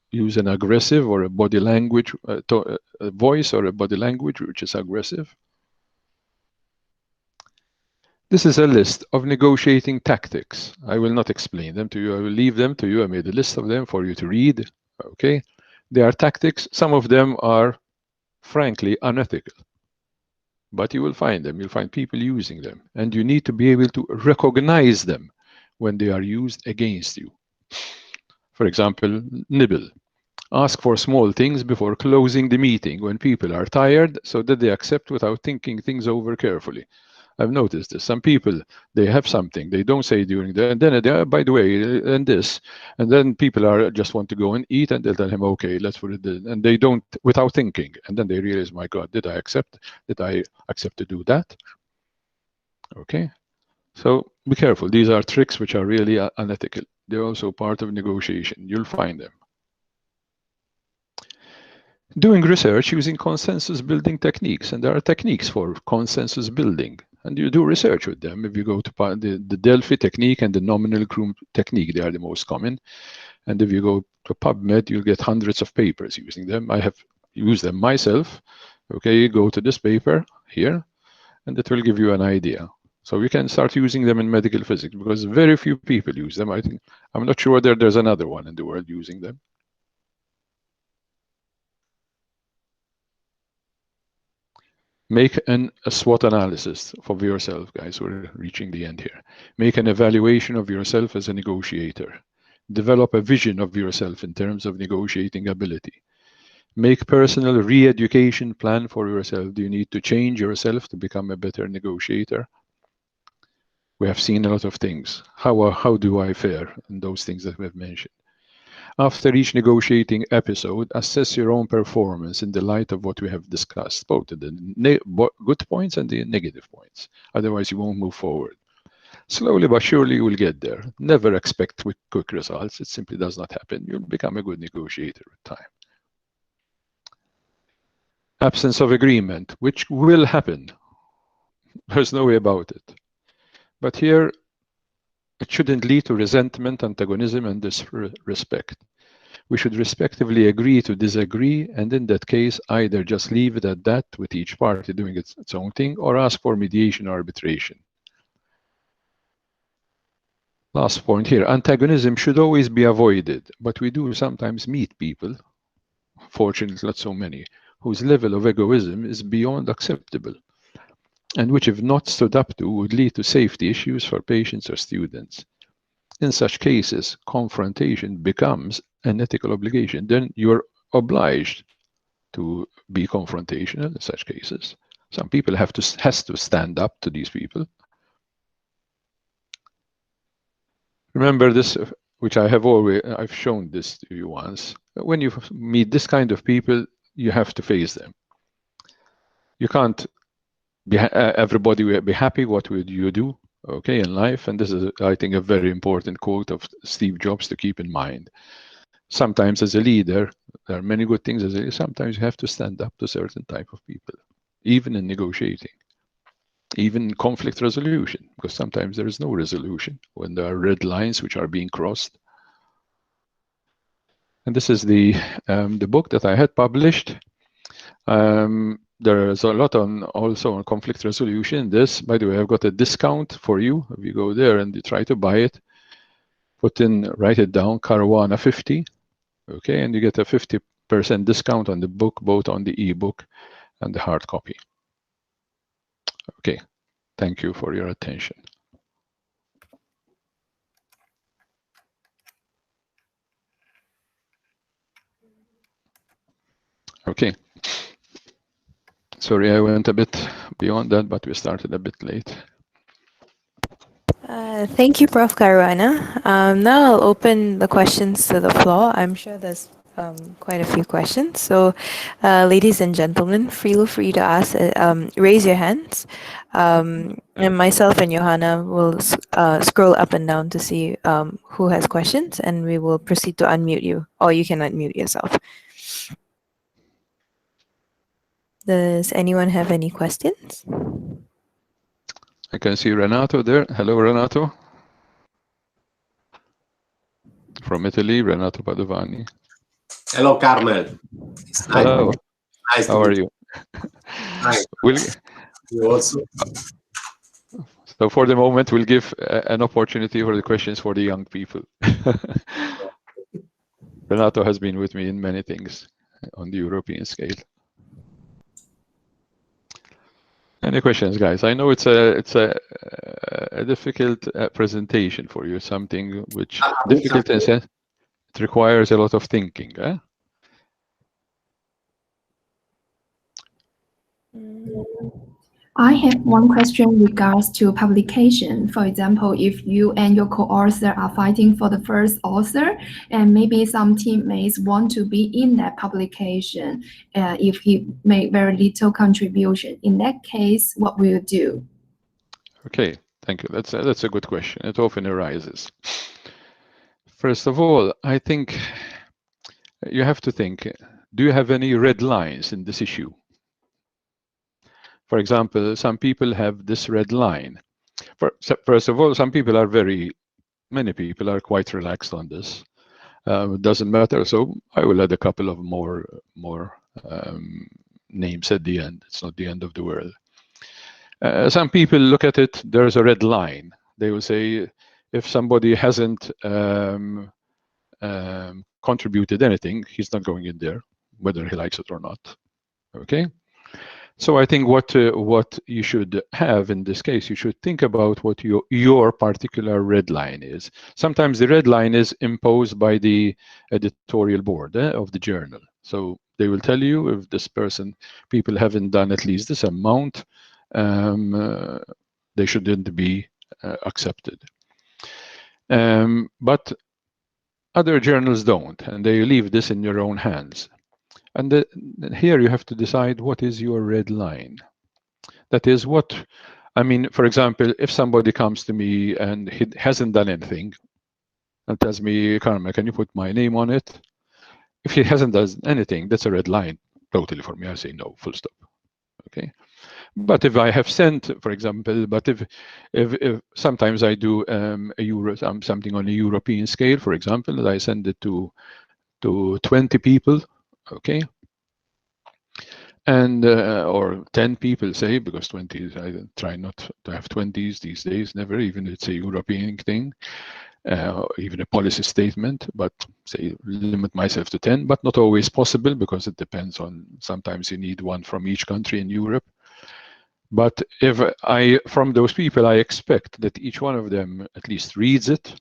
use an aggressive or a body language, a voice or a body language which is aggressive? This is a list of negotiating tactics. I will not explain them to you. I will leave them to you. I made a list of them for you to read. Okay. They are tactics. Some of them are frankly unethical. But you will find them. You'll find people using them. And you need to be able to recognize them when they are used against you. For example, nibble. Ask for small things before closing the meeting when people are tired so that they accept without thinking things over carefully. I've noticed this. Some people, they have something, they don't say during the, and then they, by the way, and this, and then people are just want to go and eat, and they'll tell him, okay, let's put it in, and they don't, without thinking, and then they realize, my God, did I accept to do that? Okay, so be careful. These are tricks which are really unethical. They're also part of negotiation. You'll find them. Doing research using consensus building techniques, and there are techniques for consensus building, and you do research with them. If you go to the Delphi technique and the nominal group technique, they are the most common. And if you go to PubMed, you'll get hundreds of papers using them. I have used them myself. Okay, you go to this paper here, and it will give you an idea. So you can start using them in medical physics because very few people use them. I'm not sure whether there's another one in the world using them. Make a SWOT analysis for yourself, guys. We're reaching the end here. Make an evaluation of yourself as a negotiator. Develop a vision of yourself in terms of negotiating ability. Make personal re-education plan for yourself. Do you need to change yourself to become a better negotiator? We have seen a lot of things. How do I fare in those things that we have mentioned? After each negotiating episode, assess your own performance in the light of what we have discussed, both the good points and the negative points. Otherwise, you won't move forward. Slowly but surely, you will get there. Never expect quick results. It simply does not happen. You'll become a good negotiator with time. Absence of agreement, which will happen. There's no way about it. But here, it shouldn't lead to resentment, antagonism, and disrespect. We should respectively agree to disagree, and in that case, either just leave it at that with each party doing its own thing, or ask for mediation or arbitration. Last point here, antagonism should always be avoided, but we do sometimes meet people, fortunately not so many, whose level of egoism is beyond acceptable, and which, if not stood up to, would lead to safety issues for patients or students. In such cases, confrontation becomes an ethical obligation. Then you're obliged to be confrontational in such cases. Some people has to stand up to these people. Remember this, which I've shown this to you once. When you meet this kind of people, you have to face them. You can't be everybody will be happy. What would you do? Okay, in life, and this is, I think, a very important quote of Steve Jobs to keep in mind. Sometimes, as a leader, there are many good things. As a leader, sometimes you have to stand up to certain type of people, even in negotiating, even in conflict resolution, because sometimes there is no resolution when there are red lines which are being crossed. And this is the book that I had published. There is a lot also on conflict resolution. This, by the way, I've got a discount for you. If you go there and you try to buy it, write it down, Caruana 50, okay, and you get a 50% discount on the book, both on the ebook and the hard copy. Okay, thank you for your attention. Okay. Sorry, I went a bit beyond that, but we started a bit late. Thank you, Prof. Caruana. Now I'll open the questions to the floor. I'm sure there's quite a few questions. So, ladies and gentlemen, feel free to ask. Raise your hands, and myself and Johanna will scroll up and down to see who has questions, and we will proceed to unmute you, or you can unmute yourself. Does anyone have any questions? I can see Renato there. Hello, Renato. From Italy, Renato Padovani. Hello, Carmel. It's nice. Hello. Nice How are you? Nice. You also. So for the moment, we'll give an opportunity for the questions for the young people. Renato has been with me in many things on the European scale. Any questions, guys? I know it's a difficult presentation for you, something which difficult in a sense, it requires a lot of thinking. I have one question in regards to publication. For example, if you and your co-author are fighting for the first author, and maybe some teammates want to be in that publication, if he made very little contribution, in that case, what will you do? Okay, thank you. That's a good question. It often arises. First of all, I think you have to think, do you have any red lines in this issue? For example, some people have this red line. First of all, many people are quite relaxed on this. It doesn't matter. So I will add a couple of more names at the end. It's not the end of the world. Some people look at it, there's a red line. They will say, if somebody hasn't contributed anything, he's not going in there, whether he likes it or not. Okay. So I think what you should have in this case, you should think about what your particular red line is. Sometimes the red line is imposed by the editorial board of the journal. So they will tell you if this people haven't done at least this amount, they shouldn't be accepted. But Other journals don't, and they leave this in your own hands. And here you have to decide what is your red line. That is what, I mean, for example, if somebody comes to me and he hasn't done anything and tells me, Carmel, can you put my name on it? If he hasn't done anything, that's a red line totally for me. I say no, full stop. Okay. But if I have sent, for example, but if sometimes I do something on a European scale, for example, and I send it to 20 people, okay, and or 10 people, say, because 20 is, I try not to have 20s these days, never, even it's a European thing, even a policy statement, but say limit myself to 10, but not always possible because it depends on, sometimes you need one from each country in Europe. But if from those people, I expect that each one of them at least reads it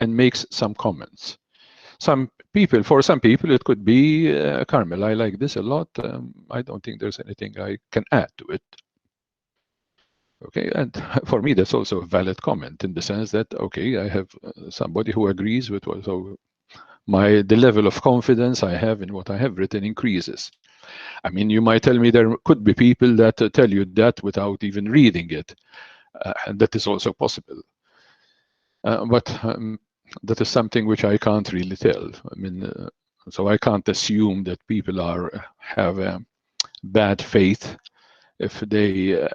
and makes some comments. For some people, it could be, Carmel, I like this a lot. I don't think there's anything I can add to it. Okay, and for me, that's also a valid comment in the sense that, okay, I have somebody who agrees with what, so the level of confidence I have in what I have written increases. I mean, you might tell me there could be people that tell you that without even reading it, and that is also possible. But that is something which I can't really tell. I mean, so I can't assume that people have bad faith if they.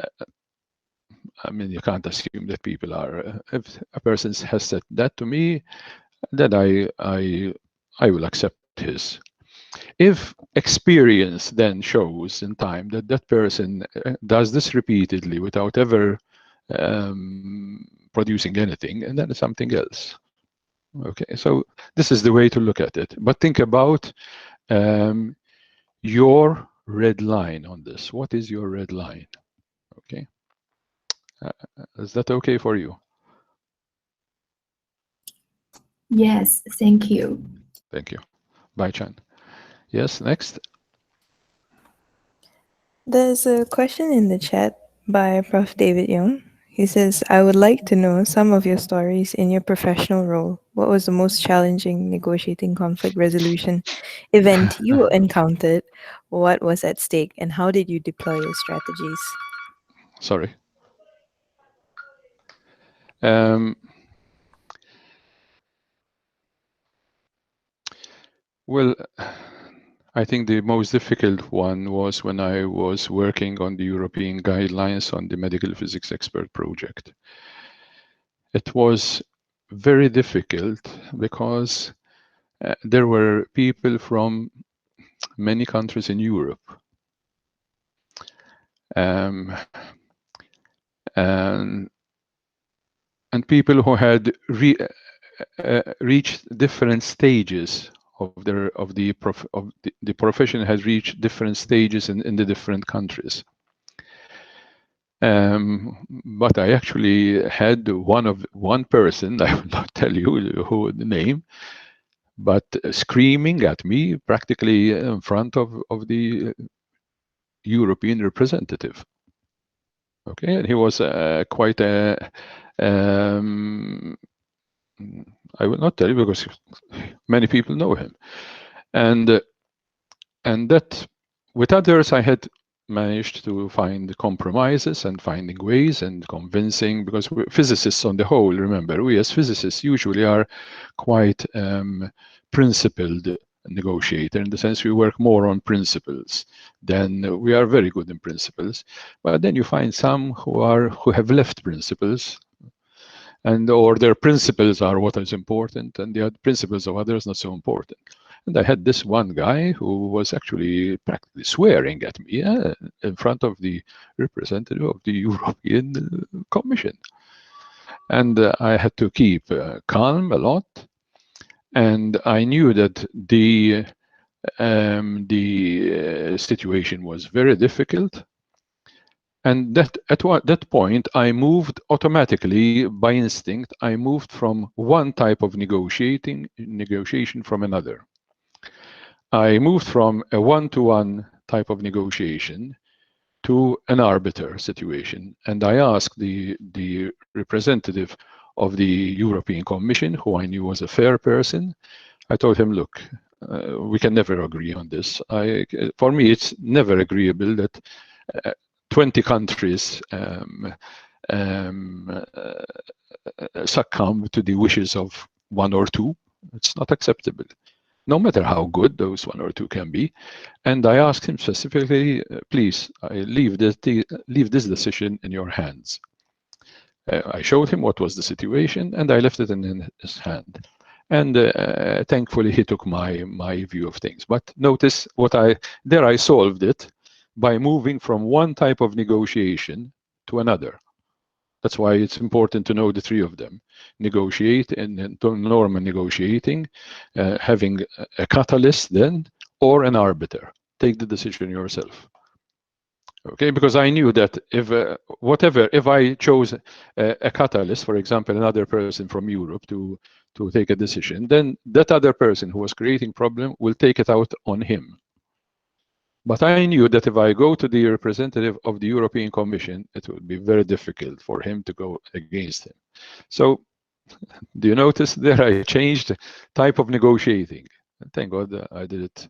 I mean, you can't assume that people are. If a person has said that to me, then I will accept his. If experience then shows in time that that person does this repeatedly without ever producing anything, and then it's something else. Okay, so this is the way to look at it. But think about your red line on this. What is your red line? Okay, is that okay for you? Yes, thank you. Thank you. Bye, Chan. Yes, next. There's a question in the chat by Prof. David Young. He says, I would like to know some of your stories in your professional role. What was the most challenging negotiating conflict resolution event you encountered? What was at stake? And how did you deploy your strategies? Sorry. Well, I think the most difficult one was when I was working on the European guidelines on the medical physics expert project. It was very difficult because there were people from many countries in Europe. And people who had reached different stages of the profession, has reached different stages in the different countries. But I actually had one person, I will not tell you who the name, but screaming at me practically in front of the European representative. Okay, and he was quite a. I will not tell you because many people know him, and that with others I had managed to find compromises and finding ways and convincing, because we're physicists on the whole, remember, we as physicists usually are quite principled negotiator, in the sense we work more on principles than we are very good in principles. But then you find some who have left principles, and or their principles are what is important, and the principles of others not so important. And I had this one guy who was actually practically swearing at me in front of the representative of the European Commission. And I had to keep calm a lot. And I knew that the situation was very difficult. And that at that point, I moved automatically by instinct. I moved from one type of negotiation from another. I moved from a one-to-one type of negotiation to an arbiter situation. And I asked the representative of the European Commission, who I knew was a fair person, I told him, look, we can never agree on this. For me, it's never agreeable that 20 countries succumb to the wishes of one or two. It's not acceptable, no matter how good those one or two can be. And I asked him specifically, please, I leave this decision in your hands. I showed him what was the situation, and I left it in his hand. And thankfully, he took my view of things. But notice I solved it by moving from one type of negotiation to another. That's why it's important to know the three of them: negotiate and normal negotiating, having a catalyst then, or an arbiter. Take the decision yourself. Okay, because I knew that if I chose a catalyst, for example, another person from Europe to take a decision, then that other person who was creating problem will take it out on him. But I knew that if I go to the representative of the European Commission, it would be very difficult for him to go against him. So, do you notice there I changed type of negotiating? Thank God I did it.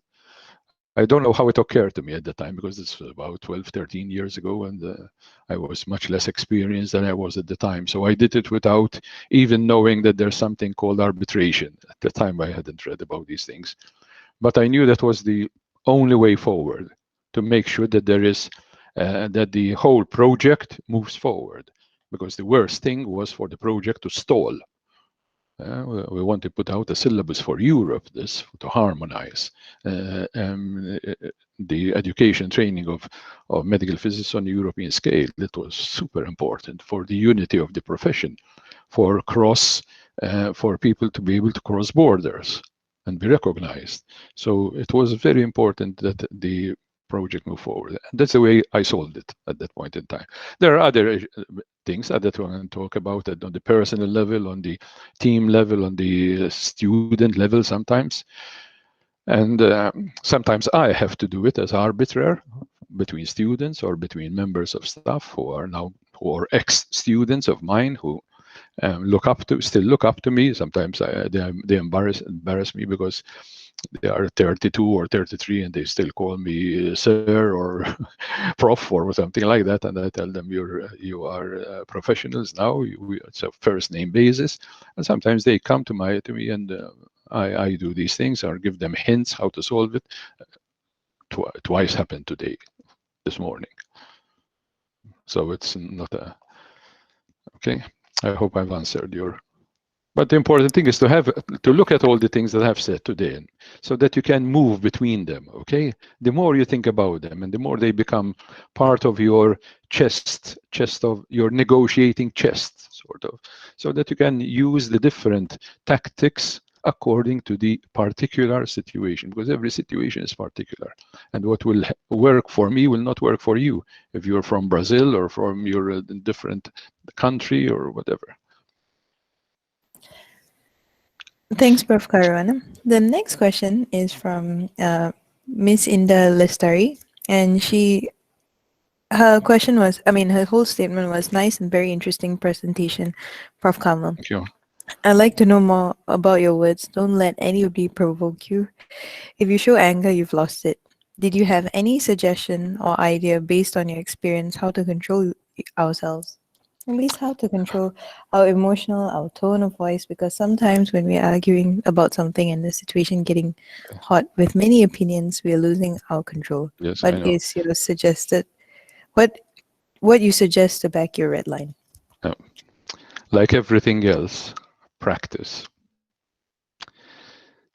I don't know how it occurred to me at the time, because it's about 12, 13 years ago, and I was much less experienced than I was at the time. So I did it without even knowing that there's something called arbitration. At the time, I hadn't read about these things. But I knew that was the only way forward to make sure that there is that the whole project moves forward. Because the worst thing was for the project to stall. We want to put out a syllabus for Europe, this to harmonize the education training of medical physicists on a European scale. That was super important for the unity of the profession, for people to be able to cross borders and be recognized. So it was very important that the project move forward. And that's the way I solved it at that point in time. There are other things that I want to talk about it on the personal level, on the team level, on the student level sometimes. And sometimes I have to do it as arbiter between students or between members of staff who are ex-students of mine who still look up to me. Sometimes they embarrass me because they are 32 or 33 and they still call me sir or prof or something like that, and I tell them you are professionals now. It's a first name basis, and sometimes they come to me and I do these things or give them hints how to solve it. Twice happened this morning, so it's not okay. I hope I've answered your. But the important thing is to look at all the things that I've said today, so that you can move between them. Okay, the more you think about them, and the more they become part of your chest of your negotiating chest, sort of, so that you can use the different tactics according to the particular situation, because every situation is particular, and what will work for me will not work for you if you're from Brazil or from your different country or whatever. Thanks, Prof. Caruana. The next question is from Miss Inda Listari, and her question was, her whole statement was, nice and very interesting presentation, Prof. Carmel. Thank you. I'd like to know more about your words. Don't let anybody provoke you. If you show anger, you've lost it. Did you have any suggestion or idea based on your experience how to control ourselves? At least how to control our emotional, our tone of voice, because sometimes when we're arguing about something and the situation getting hot with many opinions, we're losing our control. Yes, What I know. is your suggested, what you suggest to back your red line? Like everything else, practice.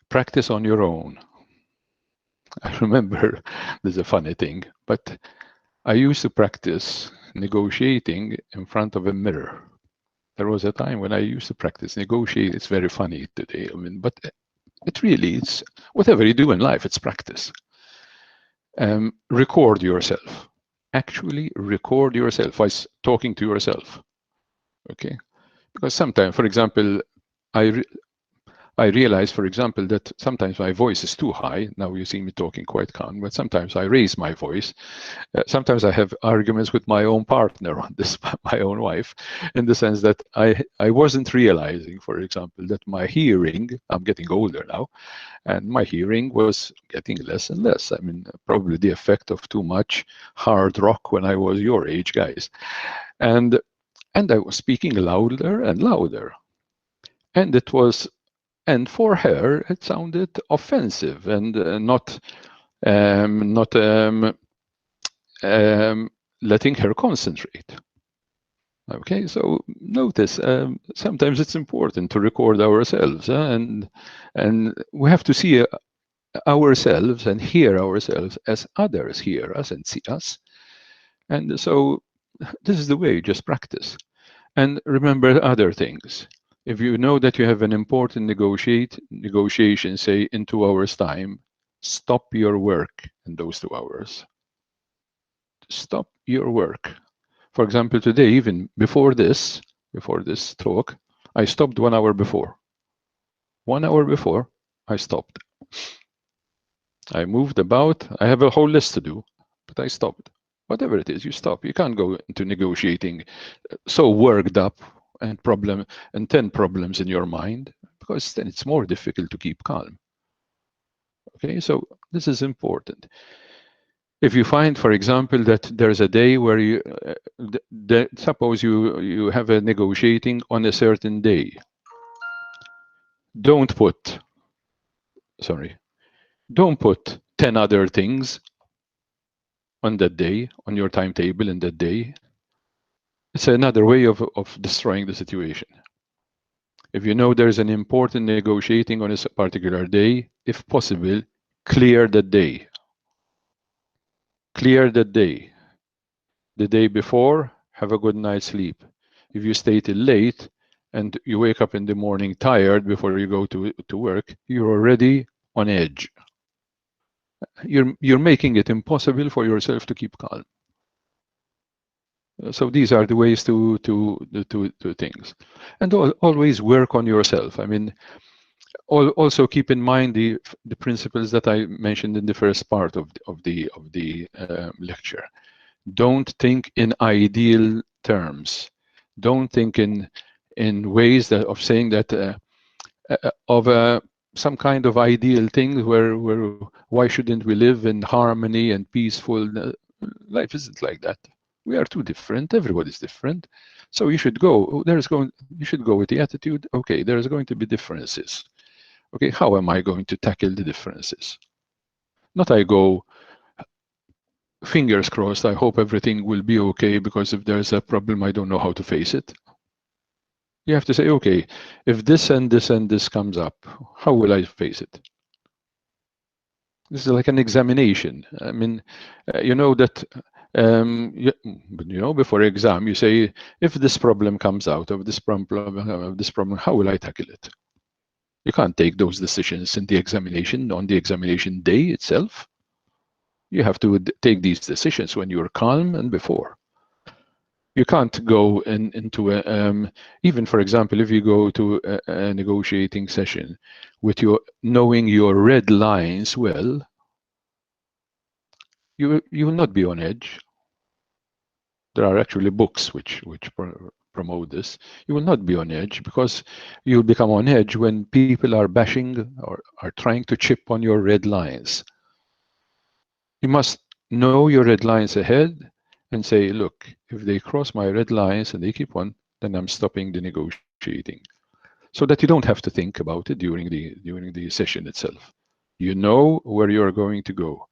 Practice on your own. I remember there's a funny thing, but I used to practice negotiating in front of a mirror. There was a time when I used to practice negotiate. It's very funny today. But it's whatever you do in life, it's practice. Record yourself. Actually record yourself by talking to yourself. Okay? Because sometimes, for example, I realize, for example, that sometimes my voice is too high. Now you see me talking quite calm, but sometimes I raise my voice. Sometimes I have arguments with my own partner on this, my own wife, in the sense that I wasn't realizing, for example, that my hearing, I'm getting older now, and my hearing was getting less and less. I mean, probably the effect of too much hard rock when I was your age, guys. And I was speaking louder and louder. And it was, and for her, it sounded offensive and not letting her concentrate. Okay, so notice sometimes it's important to record ourselves, and we have to see ourselves and hear ourselves as others hear us and see us. And so this is the way, just practice. And remember other things. If you know that you have an important negotiation, say in 2 hours time, stop your work in those 2 hours. Stop your work. For example, today, even before this talk, I stopped 1 hour before. 1 hour before, I stopped. I moved about. I have a whole list to do, but I stopped. Whatever it is, you stop. You can't go into negotiating so worked up and 10 problems in your mind, because then it's more difficult to keep calm. Okay, so this is important. If you find, for example, that there's a day where you, suppose you have a negotiating on a certain day, don't put 10 other things on that day, on your timetable in that day. It's another way of destroying the situation. If you know there's an important negotiating on a particular day, if possible, clear the day. Clear the day. The day before, have a good night's sleep. If you stay till late and you wake up in the morning tired before you go to work, you're already on edge. You're making it impossible for yourself to keep calm. So these are the ways to things, and always work on yourself. I mean, also keep in mind the principles that I mentioned in the first part of the lecture. Don't think in ideal terms. Don't think in ways that of saying that of some kind of ideal thing where why shouldn't we live in harmony and peaceful? Life isn't like that. We are too different. Everybody's different. So you should go. You should go with the attitude. Okay, there's going to be differences. Okay, how am I going to tackle the differences? Not I go, fingers crossed, I hope everything will be okay, because if there's a problem, I don't know how to face it. You have to say, okay, if this and this and this comes up, how will I face it? This is like an examination. I mean, you know that, before exam, you say, if this problem comes out of this problem, how will I tackle it? You can't take those decisions in the examination, on the examination day itself. You have to take these decisions when you're calm and before. You can't go into even, for example, if you go to a negotiating session with knowing your red lines well, you will not be on edge. There are actually books which promote this. You will not be on edge, because you'll become on edge when people are bashing or are trying to chip on your red lines. You must know your red lines ahead and say, look, if they cross my red lines and they keep on, then I'm stopping the negotiating. So that you don't have to think about it during the session itself. You know where you're going to go.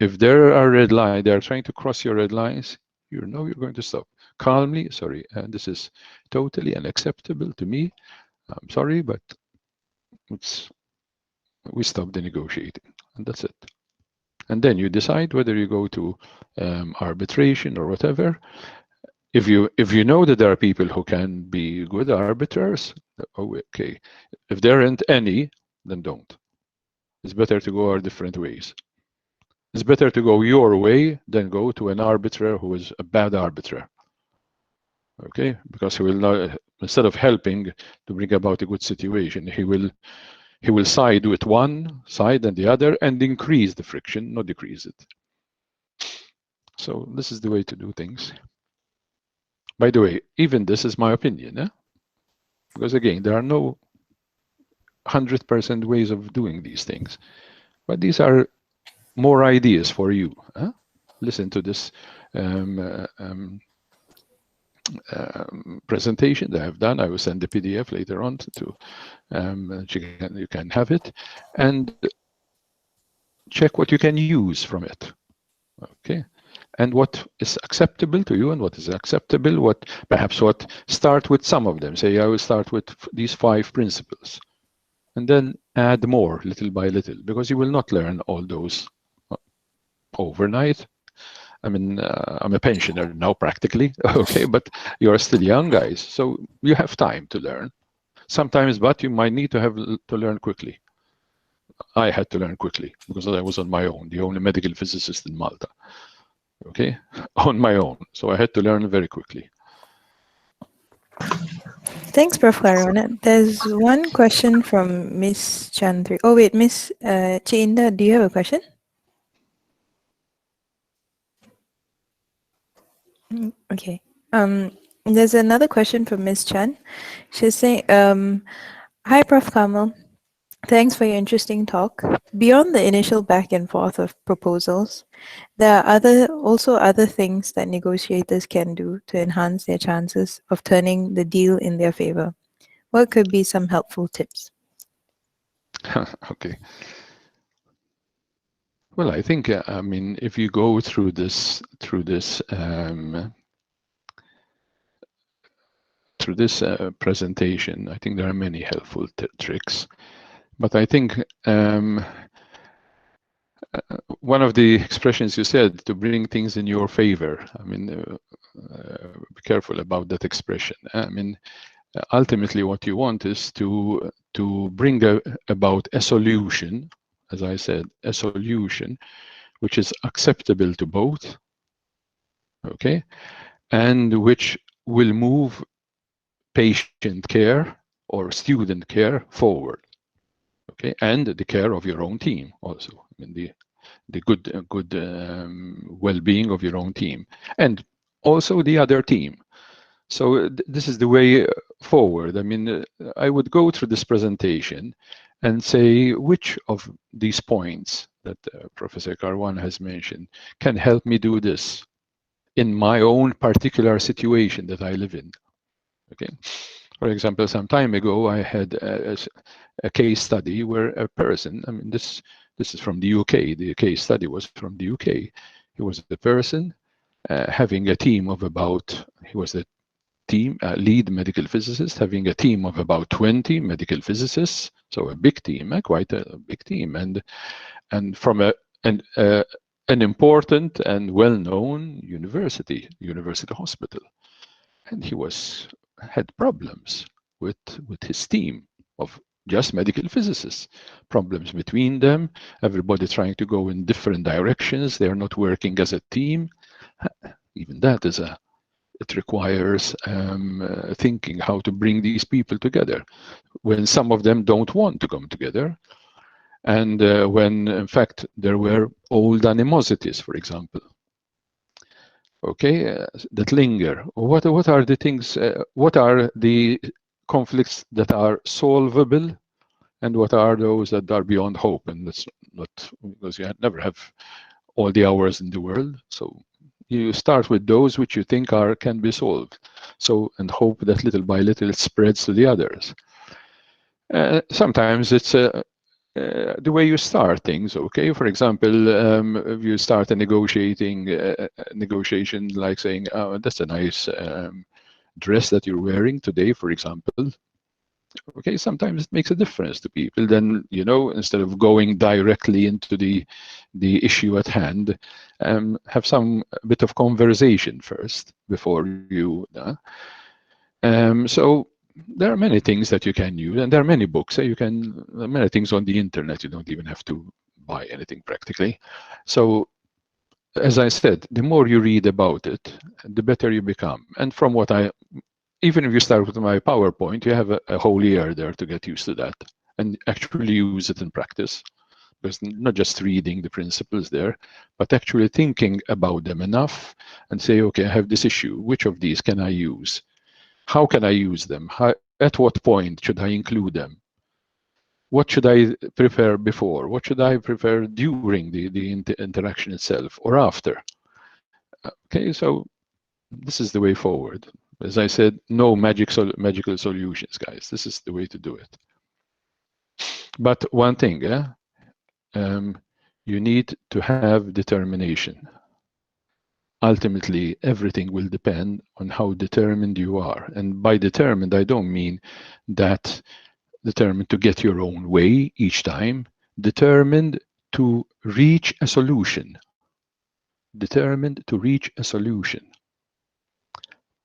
If there are red lines, they are trying to cross your red lines, you know you're going to stop. Calmly, sorry, this is totally unacceptable to me. I'm sorry, but we stop the negotiating, and that's it. And then you decide whether you go to arbitration or whatever. If you know that there are people who can be good arbiters, okay. If there aren't any, then don't. It's better to go our different ways. It's better to go your way than go to an arbiter who is a bad arbiter. Okay, because he will not, instead of helping to bring about a good situation, he will side with one side and the other and increase the friction, not decrease it. So this is the way to do things. By the way, even this is my opinion, eh? Because again, there are no 100% ways of doing these things, but these are more ideas for you. Eh? Listen to this presentation that I've done. I will send the PDF later on to you can have it and check what you can use from it. Okay, and what is acceptable to you and what is acceptable, what start with some of them. Say I will start with these 5 principles and then add more little by little, because you will not learn all those overnight. I mean, I'm a pensioner now practically, okay, but you're still young guys, so you have time to learn sometimes, but you might need to learn quickly. I had to learn quickly because I was on my own, the only medical physicist in Malta, okay, on my own. So I had to learn very quickly. Thanks, Prof. Caruana. There's one question from Miss Chandri. Oh, wait, Miss Chinda, do you have a question? Okay. There's another question from Miss Chan. She's saying, hi, Prof. Carmel. Thanks for your interesting talk. Beyond the initial back and forth of proposals, there are also other things that negotiators can do to enhance their chances of turning the deal in their favor. What could be some helpful tips? Okay. Well, I think I mean, if you go through this presentation, I think there are many helpful tricks. But I think one of the expressions you said, to bring things in your favor. I mean, be careful about that expression. I mean, ultimately, what you want is to bring about a solution, as I said, a solution which is acceptable to both, okay, and which will move patient care or student care forward, okay, and the care of your own team also. I mean, the good well-being of your own team and also the other team. So this is the way forward. I mean, I would go through this presentation and say which of these points that Professor Caruana has mentioned can help me do this in my own particular situation that I live in. Okay. For example, some time ago, I had a case study where a person, I mean, this is from the UK, the case study was from the UK. He was the person having a team of about, he was the team lead medical physicist, having a team of about 20 medical physicists, so a big team, quite a big team, and from an important and well-known university hospital. And he had problems with his team of just medical physicists, problems between them, everybody trying to go in different directions, they're not working as a team. Even that is it requires thinking how to bring these people together when some of them don't want to come together, and when in fact there were old animosities, for example, okay, that linger. What are the things, what are the conflicts that are solvable, and what are those that are beyond hope? And that's not, because you never have all the hours in the world, so you start with those which you think can be solved, so, and hope that little by little it spreads to the others. Sometimes it's the way you start things, okay? For example, if you start a negotiation, like saying, oh, that's a nice dress that you're wearing today, for example. Okay, sometimes it makes a difference to people. Then, you know, instead of going directly into the issue at hand, have some bit of conversation first before you. So there are many things that you can use, and there are many books. There are many things on the internet. You don't even have to buy anything practically. So as I said, the more you read about it, the better you become. And from what even if you start with my PowerPoint, you have a whole year there to get used to that and actually use it in practice. Because not just reading the principles there, but actually thinking about them enough and say, okay, I have this issue. Which of these can I use? How can I use them? At what point should I include them? What should I prepare before? What should I prepare during the interaction itself or after? Okay, so this is the way forward. As I said, no magical solutions, guys. This is the way to do it. But one thing, you need to have determination. Ultimately, everything will depend on how determined you are. And by determined, I don't mean that determined to get your own way each time, determined to reach a solution. Determined to reach a solution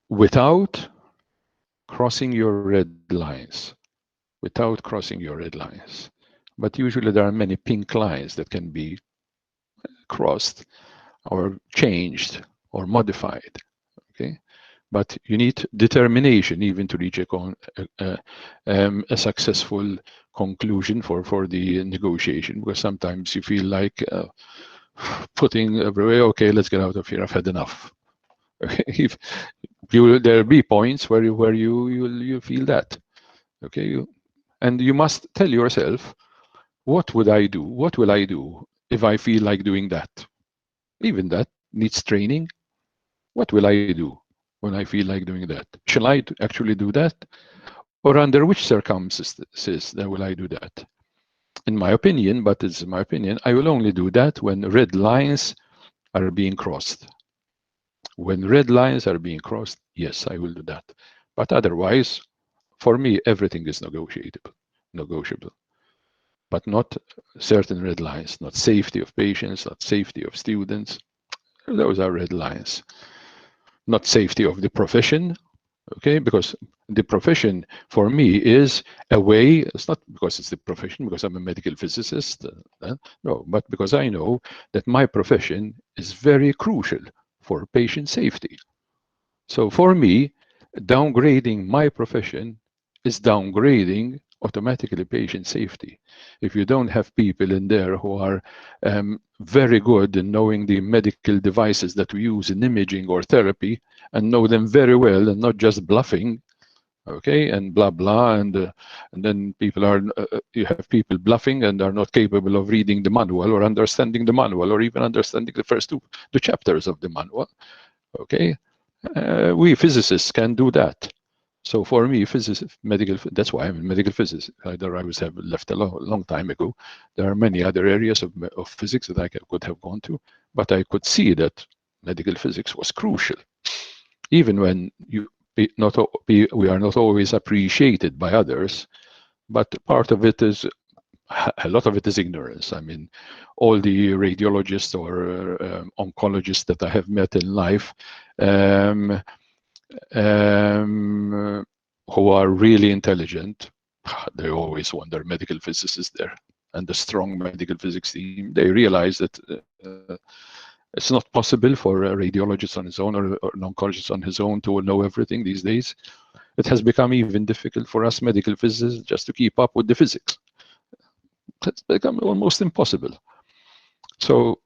without crossing your red lines. Without crossing your red lines. But usually there are many pink lines that can be crossed or changed or modified. Okay, but you need determination even to reach a successful conclusion for the negotiation, because sometimes you feel like putting everywhere, okay, let's get out of here, I've had enough. If there'll be points where you feel that, okay, and you must tell yourself, what would I do? What will I do if I feel like doing that? Even that needs training. What will I do when I feel like doing that? Shall I actually do that? Or under which circumstances will I do that? In my opinion, but it's my opinion, I will only do that when red lines are being crossed. When red lines are being crossed, yes, I will do that. But otherwise, for me, everything is negotiable. But not certain red lines, not safety of patients, not safety of students. Those are red lines. Not safety of the profession, okay? Because the profession for me is a way, it's not because it's the profession, because I'm a medical physicist, no, but because I know that my profession is very crucial for patient safety. So for me, downgrading my profession is downgrading automatically patient safety. If you don't have people in there who are very good in knowing the medical devices that we use in imaging or therapy and know them very well and not just bluffing, okay, and blah blah, and then people are you have people bluffing and are not capable of reading the manual or understanding the manual or even understanding the first two chapters of the manual, okay. We physicists can do that. So for me, that's why I'm a medical physicist. Either I was have left a long time ago. There are many other areas of physics that I could have gone to, but I could see that medical physics was crucial. Even when we are not always appreciated by others, but part of it is, a lot of it is ignorance. I mean, all the radiologists or oncologists that I have met in life, who are really intelligent, they always want their medical physicists there and the strong medical physics team. They realize that it's not possible for a radiologist on his own or an oncologist on his own to know everything these days. It has become even difficult for us medical physicists just to keep up with the physics. It's become almost impossible. So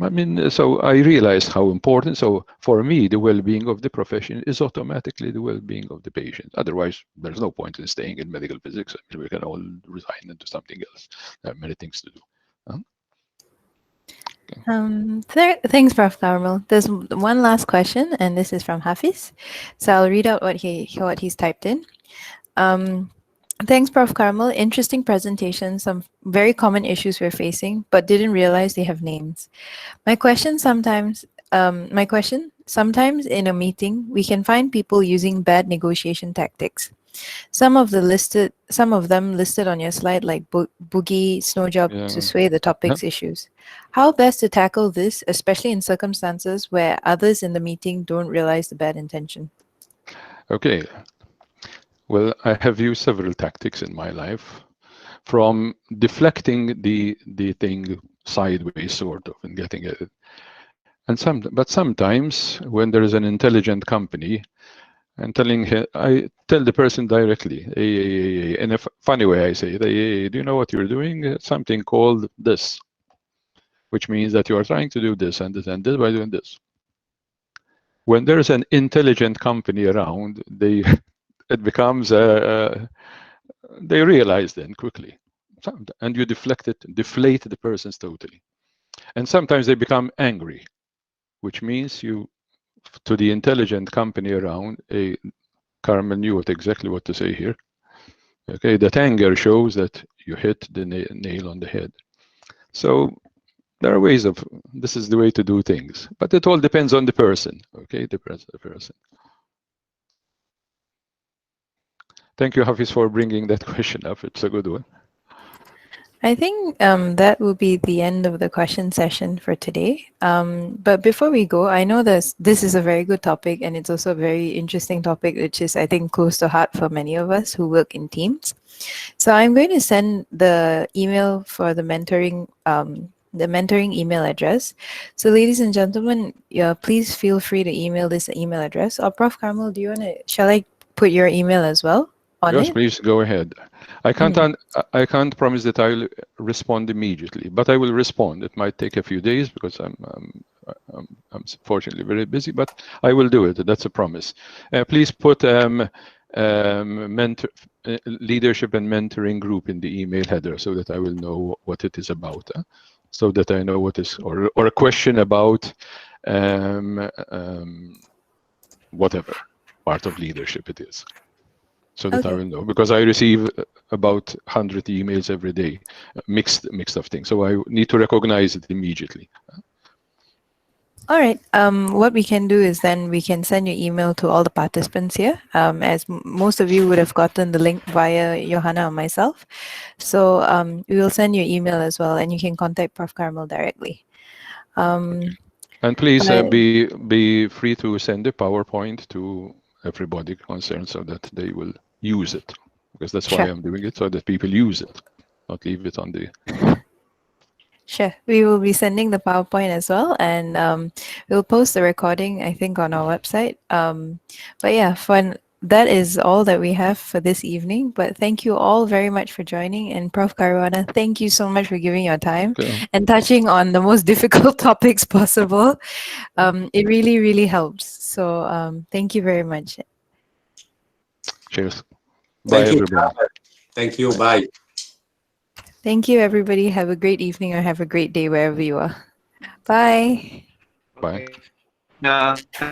I mean, so I realized how important. So for me, the well-being of the profession is automatically the well-being of the patient. Otherwise, there's no point in staying in medical physics. We can all resign into something else. There are many things to do. Okay. Thanks, Prof. Carmel. There's one last question, and this is from Hafiz. So I'll read out what he's typed in. Thanks, Prof. Carmel. Interesting presentation. Some very common issues we're facing, but didn't realize they have names. My question, sometimes in a meeting, we can find people using bad negotiation tactics. Some of them listed on your slide, like boogie, snow job, to sway the topic's issues. How best to tackle this, especially in circumstances where others in the meeting don't realize the bad intention? Okay. Well, I have used several tactics in my life, from deflecting the thing sideways, sort of, and getting it. But sometimes when there is an intelligent company, and I tell the person directly, in a funny way, I say, hey, do you know what you're doing? Something called this, which means that you are trying to do this and this and this by doing this. When there's an intelligent company around, it becomes they realize then quickly, and you deflate the persons totally. And sometimes they become angry, which means to the intelligent company around, Carmel knew exactly what to say here. Okay, that anger shows that you hit the nail on the head. So there are ways of, this is the way to do things, but it all depends on the person. Okay, depends on the person. Thank you, Hafiz, for bringing that question up. It's a good one. I think that will be the end of the question session for today. But before we go, I know this is a very good topic, and it's also a very interesting topic, which is, I think, close to heart for many of us who work in teams. So I'm going to send the email for the mentoring email address. So ladies and gentlemen, please feel free to email this email address. Or Prof. Carmel, shall I put your email as well on Yes, it? please go ahead. I can't promise that I'll respond immediately, but I will respond. It might take a few days because I'm fortunately very busy, but I will do it. That's a promise. Please put leadership and mentoring group in the email header so that I will know what it is about. So that I know what is, or a question about whatever part of leadership it is. So that I will know, because I receive about 100 emails every day, mixed of things. So I need to recognize it immediately. All right. What we can do is then we can send your email to all the participants here, as most of you would have gotten the link via Johanna or myself. So we will send your email as well, and you can contact Prof. Carmel directly. And please be free to send a PowerPoint to everybody concerned so that they will use it, because that's why I'm doing it, so that people use it, not leave it on the. Sure, we will be sending the PowerPoint as well, and we'll post the recording, I think, on our website. But yeah, that is all that we have for this evening. But thank you all very much for joining, and Prof. Caruana, thank you so much for giving your time and touching on the most difficult topics possible. It really, really helps. So thank you very much. Cheers. Bye, everybody. Thank you. Bye. Thank you, everybody. Have a great evening or have a great day wherever you are. Bye. Bye. Yeah.